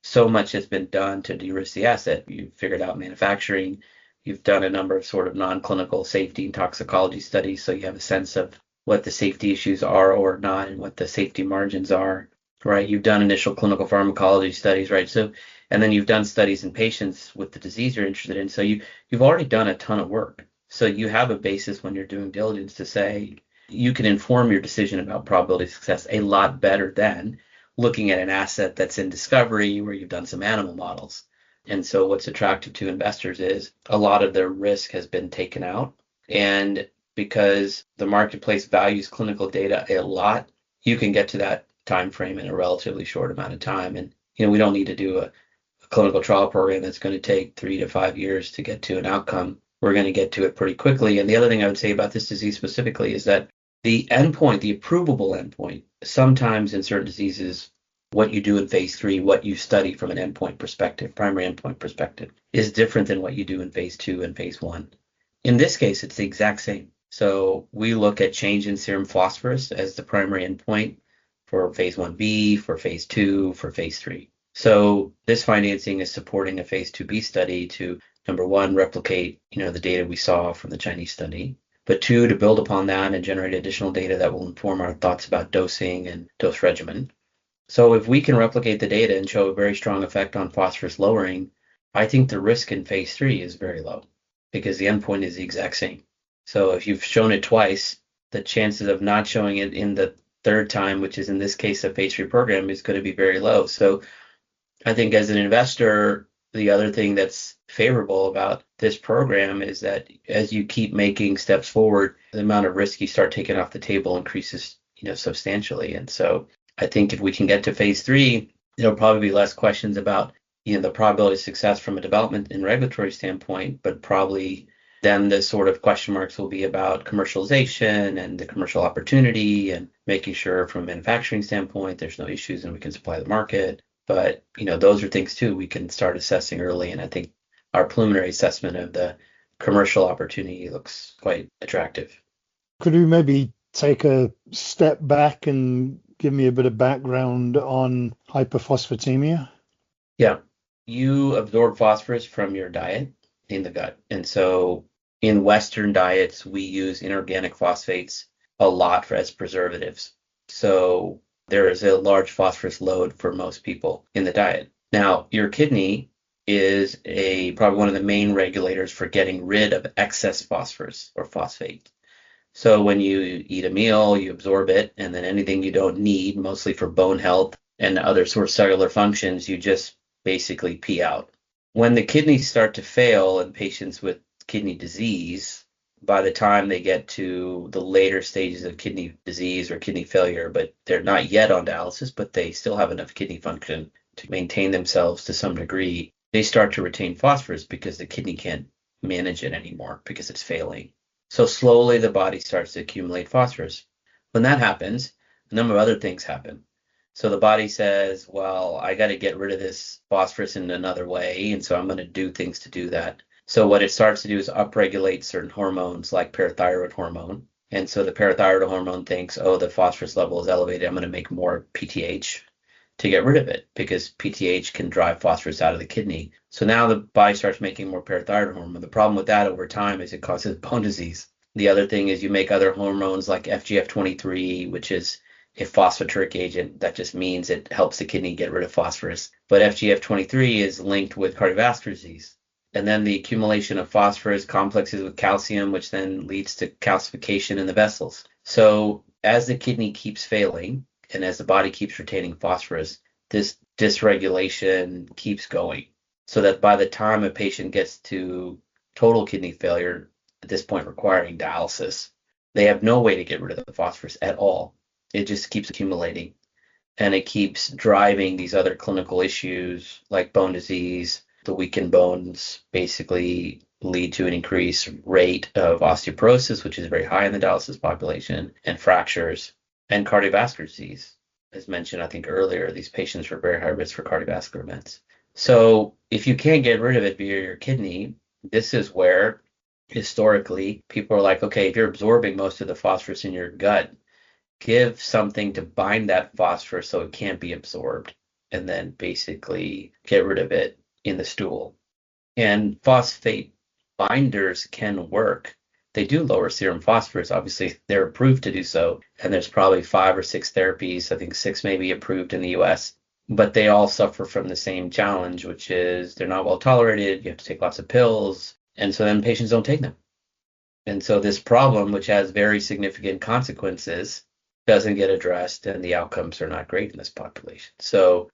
S3: so much has been done to de-risk the asset. You've figured out manufacturing. You've done a number of sort of non-clinical safety and toxicology studies, so you have a sense of what the safety issues are or not and what the safety margins are, right? You've done initial clinical pharmacology studies, right? So, and then you've done studies in patients with the disease you're interested in. So you've already done a ton of work. So you have a basis when you're doing diligence to say you can inform your decision about probability of success a lot better than looking at an asset that's in discovery where you've done some animal models. And so what's attractive to investors is a lot of their risk has been taken out. And because the marketplace values clinical data a lot, you can get to that time frame in a relatively short amount of time. And we don't need to do a clinical trial program that's going to take 3 to 5 years to get to an outcome. We're going to get to it pretty quickly. And the other thing I would say about this disease specifically is that the endpoint, the approvable endpoint, sometimes in certain diseases, what you do in phase 3, what you study from an endpoint perspective, primary endpoint perspective, is different than what you do in phase 2 and phase 1. In this case, it's the exact same. So we look at change in serum phosphorus as the primary endpoint for phase 1B, for phase 2, for phase 3. So this financing is supporting a phase 2B study to, number one, replicate, the data we saw from the Chinese study, but 2, to build upon that and generate additional data that will inform our thoughts about dosing and dose regimen. So if we can replicate the data and show a very strong effect on phosphorus lowering, I think the risk in phase 3 is very low because the endpoint is the exact same. So if you've shown it twice, the chances of not showing it in the third time, which is in this case a phase 3 program, is going to be very low. So I think as an investor, the other thing that's favorable about this program is that as you keep making steps forward, the amount of risk you start taking off the table increases, substantially. And so I think if we can get to phase 3, there'll probably be less questions about, the probability of success from a development and regulatory standpoint, but probably then the sort of question marks will be about commercialization and the commercial opportunity and making sure from a manufacturing standpoint, there's no issues and we can supply the market. But, those are things too we can start assessing early. And I think our preliminary assessment of the commercial opportunity looks quite attractive.
S1: Could we maybe take a step back and give me a bit of background on hyperphosphatemia?
S3: Yeah. You absorb phosphorus from your diet in the gut. And so in Western diets, we use inorganic phosphates a lot as preservatives. So there is a large phosphorus load for most people in the diet. Now, your kidney is probably one of the main regulators for getting rid of excess phosphorus or phosphate. So when you eat a meal, you absorb it, and then anything you don't need, mostly for bone health and other sort of cellular functions, you just basically pee out. When the kidneys start to fail in patients with kidney disease, by the time they get to the later stages of kidney disease or kidney failure, but they're not yet on dialysis, but they still have enough kidney function to maintain themselves to some degree, they start to retain phosphorus because the kidney can't manage it anymore because it's failing. So slowly the body starts to accumulate phosphorus. When that happens, a number of other things happen. So the body says, well, I got to get rid of this phosphorus in another way, and so I'm going to do things to do that. So what it starts to do is upregulate certain hormones like parathyroid hormone. And so the parathyroid hormone thinks, oh, the phosphorus level is elevated, I'm going to make more PTH to get rid of it because PTH can drive phosphorus out of the kidney. So now the body starts making more parathyroid hormone. The problem with that over time is it causes bone disease. The other thing is you make other hormones like FGF23, which is a phosphaturic agent. That just means it helps the kidney get rid of phosphorus. But FGF23 is linked with cardiovascular disease. And then the accumulation of phosphorus complexes with calcium, which then leads to calcification in the vessels. So as the kidney keeps failing and as the body keeps retaining phosphorus, this dysregulation keeps going. So that by the time a patient gets to total kidney failure, at this point requiring dialysis, they have no way to get rid of the phosphorus at all. It just keeps accumulating, and it keeps driving these other clinical issues like bone disease. The weakened bones basically lead to an increased rate of osteoporosis, which is very high in the dialysis population, and fractures, and cardiovascular disease. As mentioned, I think earlier, these patients are very high risk for cardiovascular events. So if you can't get rid of it via your kidney, this is where historically people are like, okay, if you're absorbing most of the phosphorus in your gut, give something to bind that phosphorus so it can't be absorbed, and then basically get rid of it in the stool. And phosphate binders can work. They do lower serum phosphorus. Obviously, they're approved to do so. And there's probably 5 or 6 therapies. I think 6 may be approved in the US. But they all suffer from the same challenge, which is they're not well tolerated. You have to take lots of pills. And so then patients don't take them. And so this problem, which has very significant consequences, doesn't get addressed, and the outcomes are not great in this population. So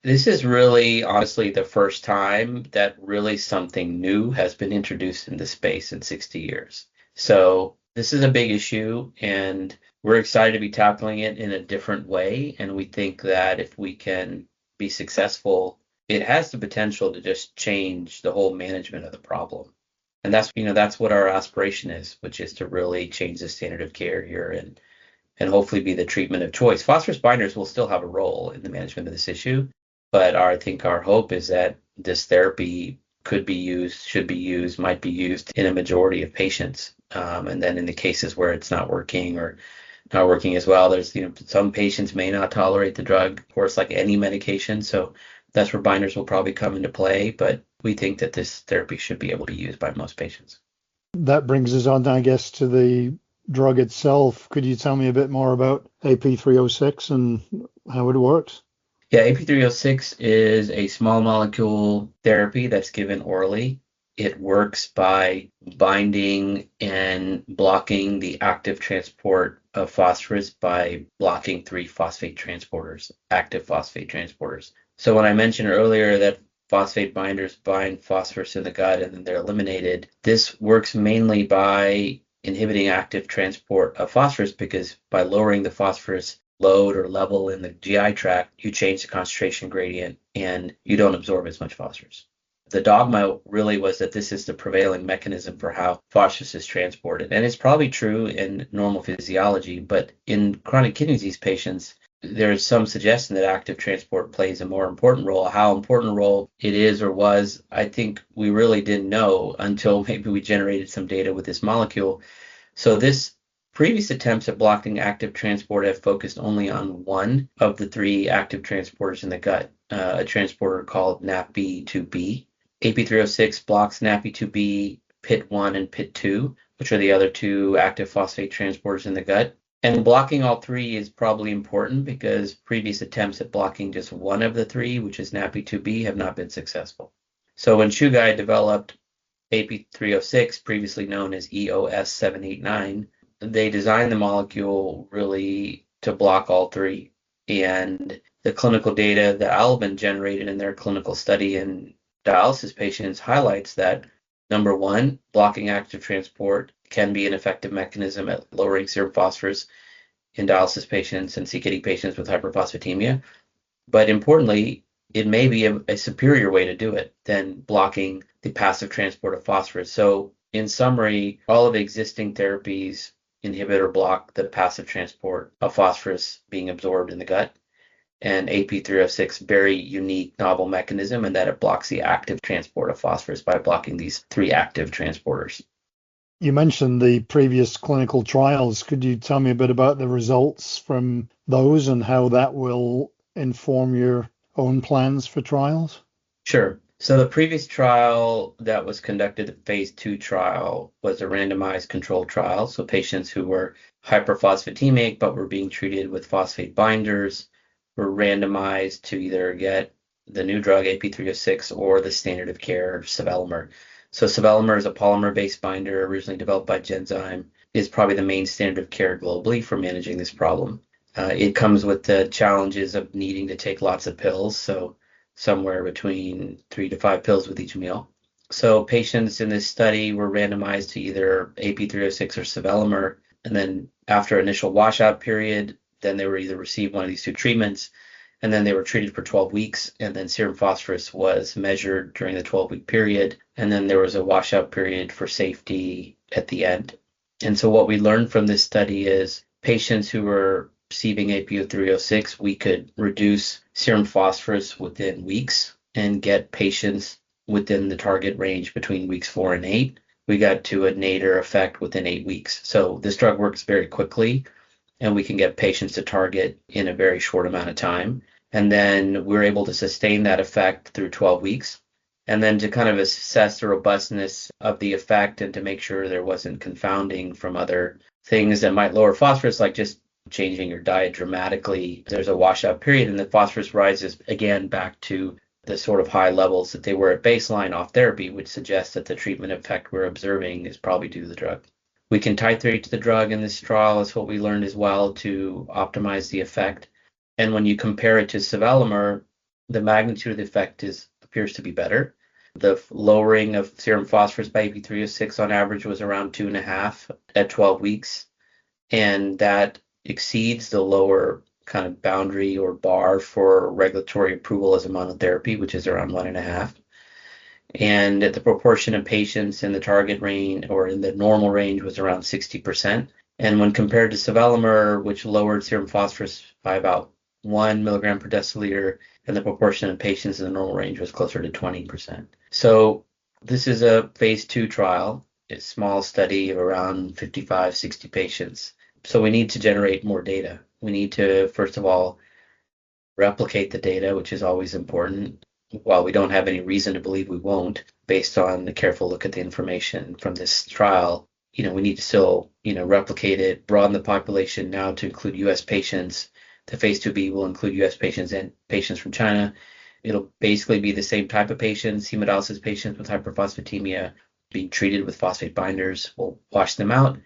S3: this is really, honestly, the first time that really something new has been introduced in this space in 60 years. So this is a big issue, and we're excited to be tackling it in a different way. And we think that if we can be successful, it has the potential to just change the whole management of the problem. And that's what our aspiration is, which is to really change the standard of care here and hopefully be the treatment of choice. Phosphorus binders will still have a role in the management of this issue, but I think our hope is that this therapy could be used, should be used, might be used in a majority of patients. And then in the cases where it's not working or not working as well, there's some patients may not tolerate the drug, of course, like any medication. So that's where binders will probably come into play. But we think that this therapy should be able to be used by most patients.
S1: That brings us on, I guess, to the drug itself. Could you tell me a bit more about AP306 and how it works?
S3: Yeah, AP306 is a small molecule therapy that's given orally. It works by binding and blocking the active transport of phosphorus by blocking 3 phosphate transporters, active phosphate transporters. So when I mentioned earlier that phosphate binders bind phosphorus in the gut and then they're eliminated, this works mainly by inhibiting active transport of phosphorus, because by lowering the phosphorus load or level in the GI tract, you change the concentration gradient and you don't absorb as much phosphorus. The dogma really was that this is the prevailing mechanism for how phosphorus is transported. And it's probably true in normal physiology, but in chronic kidney disease patients, there's some suggestion that active transport plays a more important role. How important a role it is or was, I think we really didn't know until maybe we generated some data with this molecule. So this previous attempts at blocking active transport have focused only on one of the 3 active transporters in the gut, a transporter called NaPi2b. AP306 blocks NaPi2b, PIT1, and PIT2, which are the other 2 active phosphate transporters in the gut. And blocking all 3 is probably important because previous attempts at blocking just one of the 3, which is NaPi2b, have not been successful. So when Chugai developed AP306, previously known as EOS789, they designed the molecule really to block all 3. And the clinical data that Alban generated in their clinical study in dialysis patients highlights that, number one, blocking active transport can be an effective mechanism at lowering serum phosphorus in dialysis patients and CKD patients with hyperphosphatemia. But importantly, it may be a superior way to do it than blocking the passive transport of phosphorus. So in summary, all of the existing therapies inhibit or block the passive transport of phosphorus being absorbed in the gut. And AP306, very unique novel mechanism in that it blocks the active transport of phosphorus by blocking these 3 active transporters.
S1: You mentioned the previous clinical trials. Could you tell me a bit about the results from those and how that will inform your own plans for trials?
S3: Sure. So the previous trial that was conducted, the phase 2 trial, was a randomized controlled trial. So patients who were hyperphosphatemic but were being treated with phosphate binders were randomized to either get the new drug AP306 or the standard of care sevelamer. So sevelamer is a polymer-based binder originally developed by Genzyme, is probably the main standard of care globally for managing this problem. It comes with the challenges of needing to take lots of pills, so somewhere between 3 to 5 pills with each meal. So patients in this study were randomized to either AP306 or sevelamer, and then after initial washout period, then they were either receive one of these 2 treatments, and then they were treated for 12 weeks, and then serum phosphorus was measured during the 12-week period, and then there was a washout period for safety at the end. And so what we learned from this study is patients who were receiving AP306, we could reduce serum phosphorus within weeks and get patients within the target range between weeks 4 and 8. We got to a nadir effect within 8 weeks. So this drug works very quickly, and we can get patients to target in a very short amount of time. And then we're able to sustain that effect through 12 weeks. And then to kind of assess the robustness of the effect and to make sure there wasn't confounding from other things that might lower phosphorus, like just changing your diet dramatically, there's a washout period and the phosphorus rises again back to the sort of high levels that they were at baseline off therapy, which suggests that the treatment effect we're observing is probably due to the drug. We can titrate to the drug in this trial, is what we learned as well, to optimize the effect. And when you compare it to sevelamer, the magnitude of the effect appears to be better. The lowering of serum phosphorus by AP306 on average was around 2.5 at 12 weeks. And that exceeds the lower kind of boundary or bar for regulatory approval as a monotherapy, which is around 1.5. And the proportion of patients in the target range or in the normal range was around 60%. And when compared to sevelamer, which lowered serum phosphorus by about 1 milligram per deciliter, and the proportion of patients in the normal range was closer to 20%. So this is a phase 2 trial, a small study of around 55, 60 patients. So we need to generate more data. We need to, first of all, replicate the data, which is always important. While we don't have any reason to believe we won't, based on the careful look at the information from this trial, we need to still, replicate it, broaden the population now to include U.S. patients. The phase 2b will include U.S. patients and patients from China. It'll basically be the same type of patients, hemodialysis patients with hyperphosphatemia being treated with phosphate binders. We'll wash them out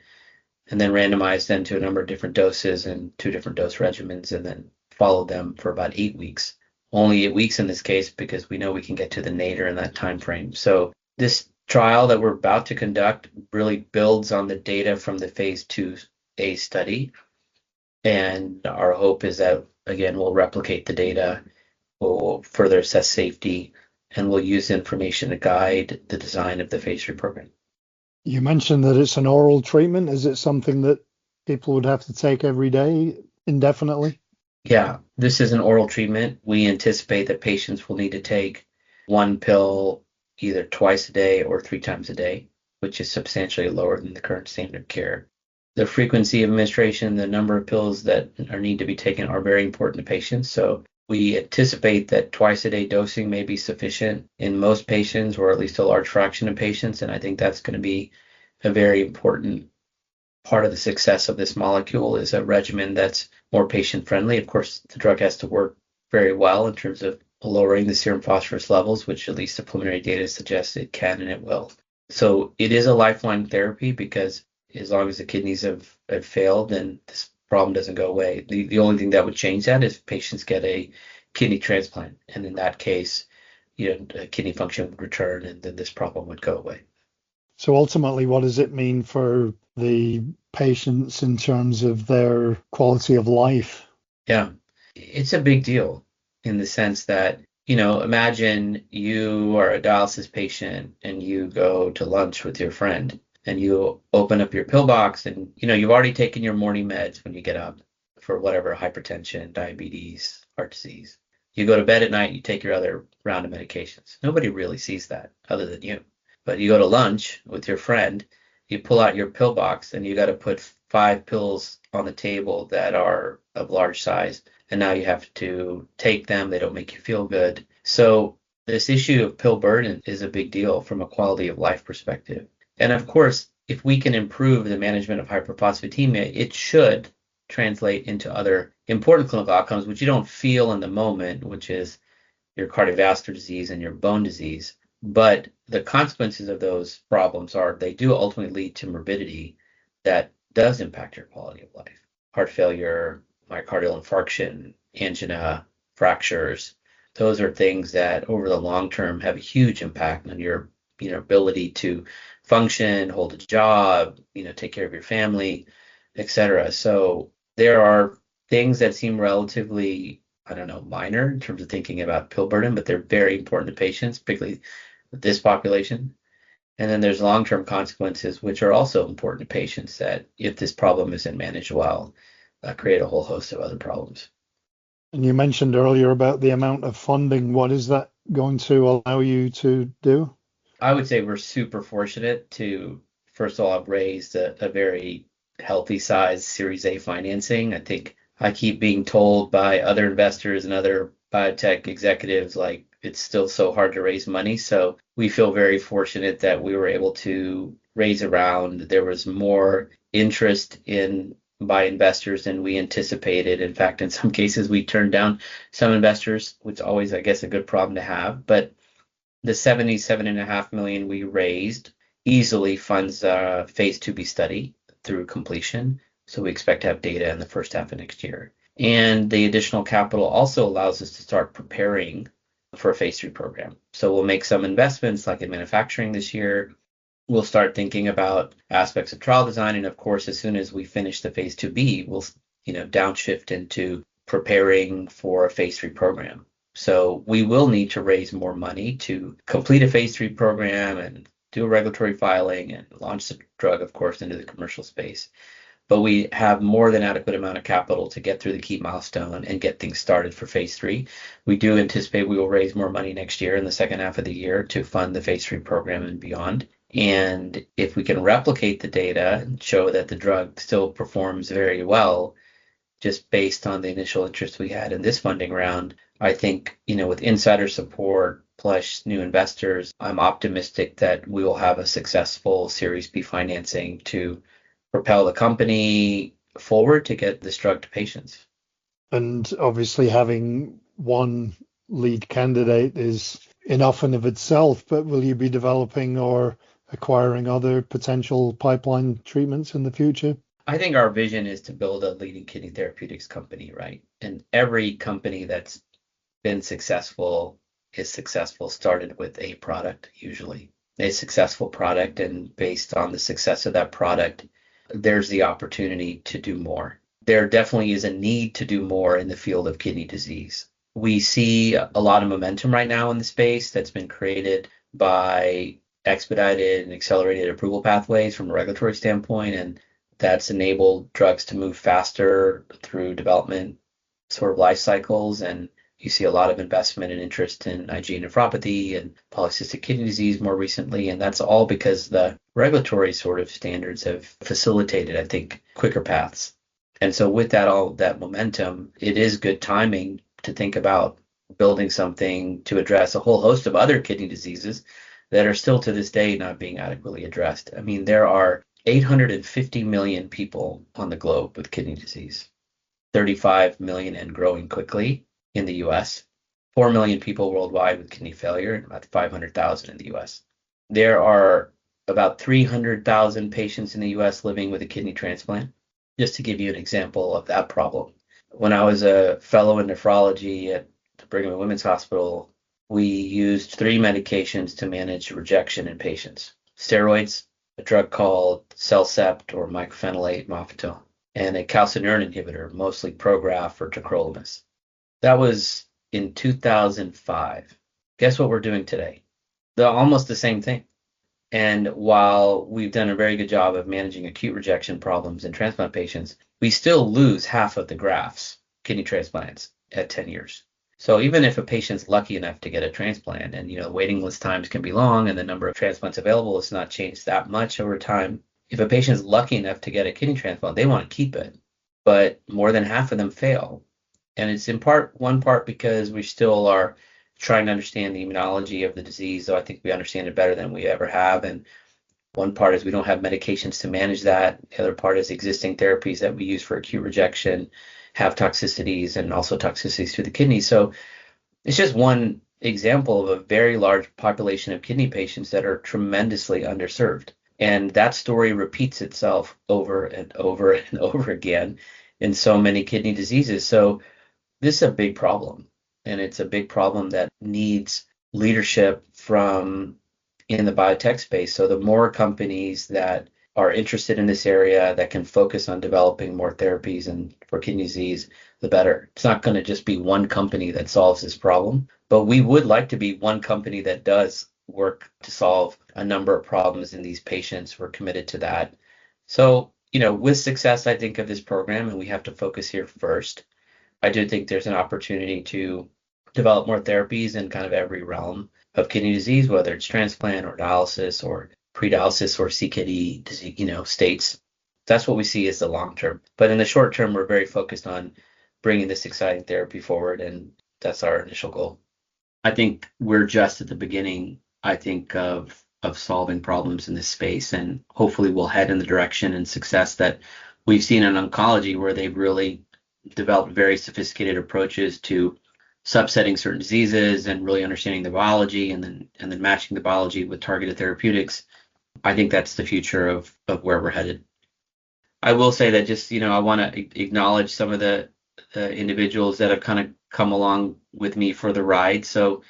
S3: and then randomize them to a number of different doses and 2 different dose regimens, and then follow them for about 8 weeks. Only 8 weeks in this case, because we know we can get to the nadir in that time frame. So this trial that we're about to conduct really builds on the data from the phase 2a study. And our hope is that, again, we'll replicate the data, we'll further assess safety, and we'll use information to guide the design of the phase 3 program.
S1: You mentioned that it's an oral treatment. Is it something that people would have to take every day indefinitely?
S3: Yeah, this is an oral treatment. We anticipate that patients will need to take 1 pill either twice a day or 3 times a day, which is substantially lower than the current standard of care. The frequency of administration, the number of pills that need to be taken are very important to patients. So we anticipate that twice a day dosing may be sufficient in most patients, or at least a large fraction of patients. And I think that's going to be a very important part of the success of this molecule, is a regimen that's more patient friendly. Of course, the drug has to work very well in terms of lowering the serum phosphorus levels, which at least the preliminary data suggests it can and it will. So it is a lifeline therapy, because as long as the kidneys have failed, then this problem doesn't go away. The only thing that would change that is if patients get a kidney transplant. And in that case, kidney function would return, and then this problem would go away.
S1: So ultimately, what does it mean for the patients in terms of their quality of life?
S3: Yeah, it's a big deal in the sense that Imagine you are a dialysis patient and you go to lunch with your friend and you open up your pill box and, you've already taken your morning meds when you get up for whatever, hypertension, diabetes, heart disease. You go to bed at night, you take your other round of medications. Nobody really sees that other than you. But you go to lunch with your friend, you pull out your pill box and you got to put 5 pills on the table that are of large size. And now you have to take them. They don't make you feel good. So this issue of pill burden is a big deal from a quality of life perspective. And of course, if we can improve the management of hyperphosphatemia, it should translate into other important clinical outcomes, which you don't feel in the moment, which is your cardiovascular disease and your bone disease. But the consequences of those problems are they do ultimately lead to morbidity that does impact your quality of life. Heart failure, myocardial infarction, angina, fractures. Those are things that over the long term have a huge impact on your ability to function, hold a job, take care of your family, etc. So there are things that seem relatively, minor in terms of thinking about pill burden, but they're very important to patients, particularly with this population. And then there's long-term consequences, which are also important to patients that if this problem isn't managed well, create a whole host of other problems.
S1: And you mentioned earlier about the amount of funding. What is that going to allow you to do?
S3: I would say we're super fortunate to, first of all, have raised a very healthy size Series A financing. I think I keep being told by other investors and other biotech executives, like it's still so hard to raise money. So we feel very fortunate that we were able to raise around. There was more interest by investors than we anticipated. In fact, in some cases, we turned down some investors, which is always, I guess, a good problem to have. But the $77.5 million we raised easily funds a phase 2b study through completion. So we expect to have data in the first half of next year. And the additional capital also allows us to start preparing for a phase 3 program. So we'll make some investments like in manufacturing this year. We'll start thinking about aspects of trial design. And of course, as soon as we finish the phase 2b, we'll downshift into preparing for a phase 3 program. So we will need to raise more money to complete a phase 3 program and do a regulatory filing and launch the drug, of course, into the commercial space. But we have more than adequate amount of capital to get through the key milestone and get things started for phase 3. We do anticipate we will raise more money next year in the second half of the year to fund the phase 3 program and beyond. And if we can replicate the data and show that the drug still performs very well, just based on the initial interest we had in this funding round, I think, with insider support plus new investors, I'm optimistic that we will have a successful Series B financing to propel the company forward to get this drug to patients.
S1: And obviously having one lead candidate is enough in of itself, but will you be developing or acquiring other potential pipeline treatments in the future?
S3: I think our vision is to build a leading kidney therapeutics company, right? And every company that's been successful is successful started with a product, usually. A successful product, and based on the success of that product, there's the opportunity to do more. There definitely is a need to do more in the field of kidney disease. We see a lot of momentum right now in the space that's been created by expedited and accelerated approval pathways from a regulatory standpoint, and that's enabled drugs to move faster through development sort of life cycles. And you see a lot of investment and interest in IgA nephropathy and polycystic kidney disease more recently. And that's all because the regulatory sort of standards have facilitated, I think, quicker paths. And so with that, all that momentum, it is good timing to think about building something to address a whole host of other kidney diseases that are still to this day not being adequately addressed. I mean, there are 850 million people on the globe with kidney disease, 35 million and growing quickly in the US, 4 million people worldwide with kidney failure, and about 500,000 in the US. There are about 300,000 patients in the US living with a kidney transplant, just to give you an example of that problem. When I was a fellow in nephrology at the Brigham and Women's Hospital, we used 3 medications to manage rejection in patients: steroids, a drug called Cellcept or mycophenolate mofetil, and a calcineurin inhibitor, mostly Prograf or tacrolimus. That was in 2005. Guess what we're doing today? They're almost the same thing. And while we've done a very good job of managing acute rejection problems in transplant patients, we still lose half of the grafts, kidney transplants, at 10 years. So even if a patient's lucky enough to get a transplant, and waiting list times can be long and the number of transplants available has not changed that much over time, if a patient's lucky enough to get a kidney transplant, they want to keep it. But more than half of them fail. And it's in one part because we still are trying to understand the immunology of the disease, though I think we understand it better than we ever have. And one part is we don't have medications to manage that. The other part is existing therapies that we use for acute rejection have toxicities and also toxicities to the kidney. So it's just one example of a very large population of kidney patients that are tremendously underserved. And that story repeats itself over and over and over again in so many kidney diseases. So this is a big problem. And it's a big problem that needs leadership from in the biotech space. So the more companies that are interested in this area that can focus on developing more therapies and for kidney disease, the better. It's not going to just be one company that solves this problem, but we would like to be one company that does work to solve a number of problems in these patients. We're committed to that. So, with success, I think of this program, and we have to focus here first. I do think there's an opportunity to develop more therapies in kind of every realm of kidney disease, whether it's transplant or dialysis or pre-dialysis or CKD disease, states. That's what we see as the long term. But in the short term, we're very focused on bringing this exciting therapy forward, and that's our initial goal. I think we're just at the beginning, of solving problems in this space, and hopefully we'll head in the direction and success that we've seen in oncology, where they've really developed very sophisticated approaches to subsetting certain diseases and really understanding the biology and then matching the biology with targeted therapeutics. I think that's the future of where we're headed. I will say that just, I want to acknowledge some of the individuals that have kind of come along with me for the ride. So,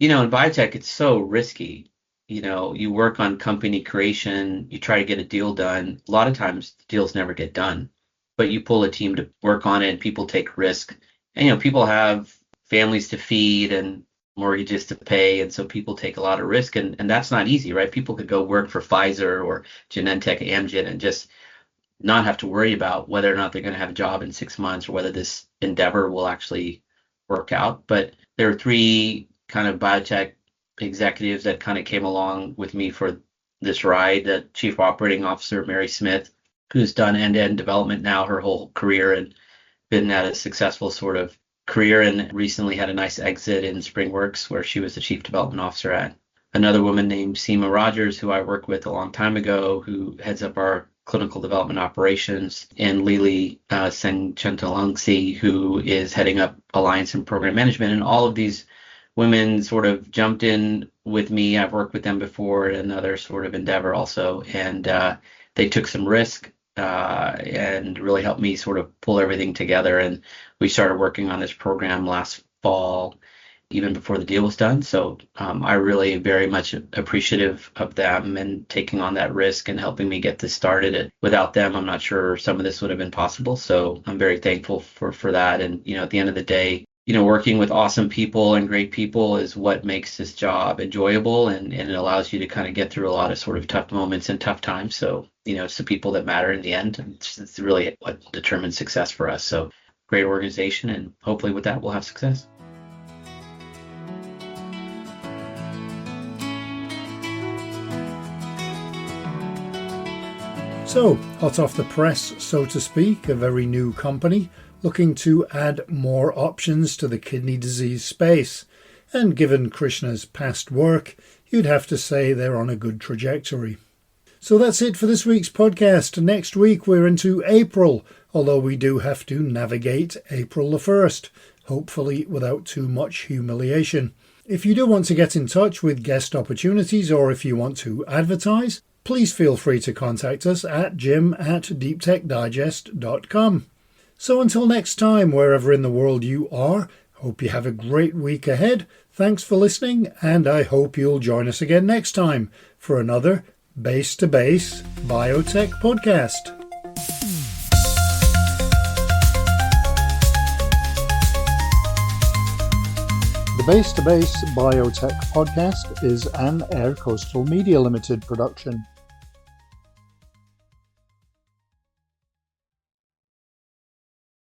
S3: in biotech, it's so risky. You work on company creation, you try to get a deal done. A lot of times deals never get done, but you pull a team to work on it and people take risk. And, people have families to feed and mortgages to pay. And so people take a lot of risk, and that's not easy, right? People could go work for Pfizer or Genentech, Amgen, and just not have to worry about whether or not they're going to have a job in 6 months or whether this endeavor will actually work out. But there are 3 kind of biotech executives that kind of came along with me for this ride. The Chief Operating Officer, Mary Smith, who's done end-to-end development now her whole career and been at a successful sort of career, and recently had a nice exit in SpringWorks, where she was the Chief Development Officer at. Another woman named Seema Rogers, who I worked with a long time ago, who heads up our clinical development operations, and Lili Sengchentalangsi, who is heading up alliance and program management. And all of these women sort of jumped in with me. I've worked with them before in another sort of endeavor also, and they took some risk and really helped me sort of pull everything together. And we started working on this program last fall, even before the deal was done. So I really very much appreciative of them and taking on that risk and helping me get this started. Without them, I'm not sure some of this would have been possible. So I'm very thankful for that. And, at the end of the day, working with awesome people and great people is what makes this job enjoyable, and it allows you to kind of get through a lot of sort of tough moments and tough times. So, it's the people that matter in the end. It's really what determines success for us. So great organization, and hopefully with that, we'll have success.
S1: So, hot off the press, so to speak, a very new company looking to add more options to the kidney disease space. And given Krishna's past work, you'd have to say they're on a good trajectory. So that's it for this week's podcast. Next week we're into April, although we do have to navigate April the 1st, hopefully without too much humiliation. If you do want to get in touch with guest opportunities, or if you want to advertise, please feel free to contact us at jim@deeptechdigest.com. So until next time, wherever in the world you are, hope you have a great week ahead. Thanks for listening, and I hope you'll join us again next time for another Base to Base Biotech podcast. The Base to Base Biotech podcast is an Air Coastal Media Limited production.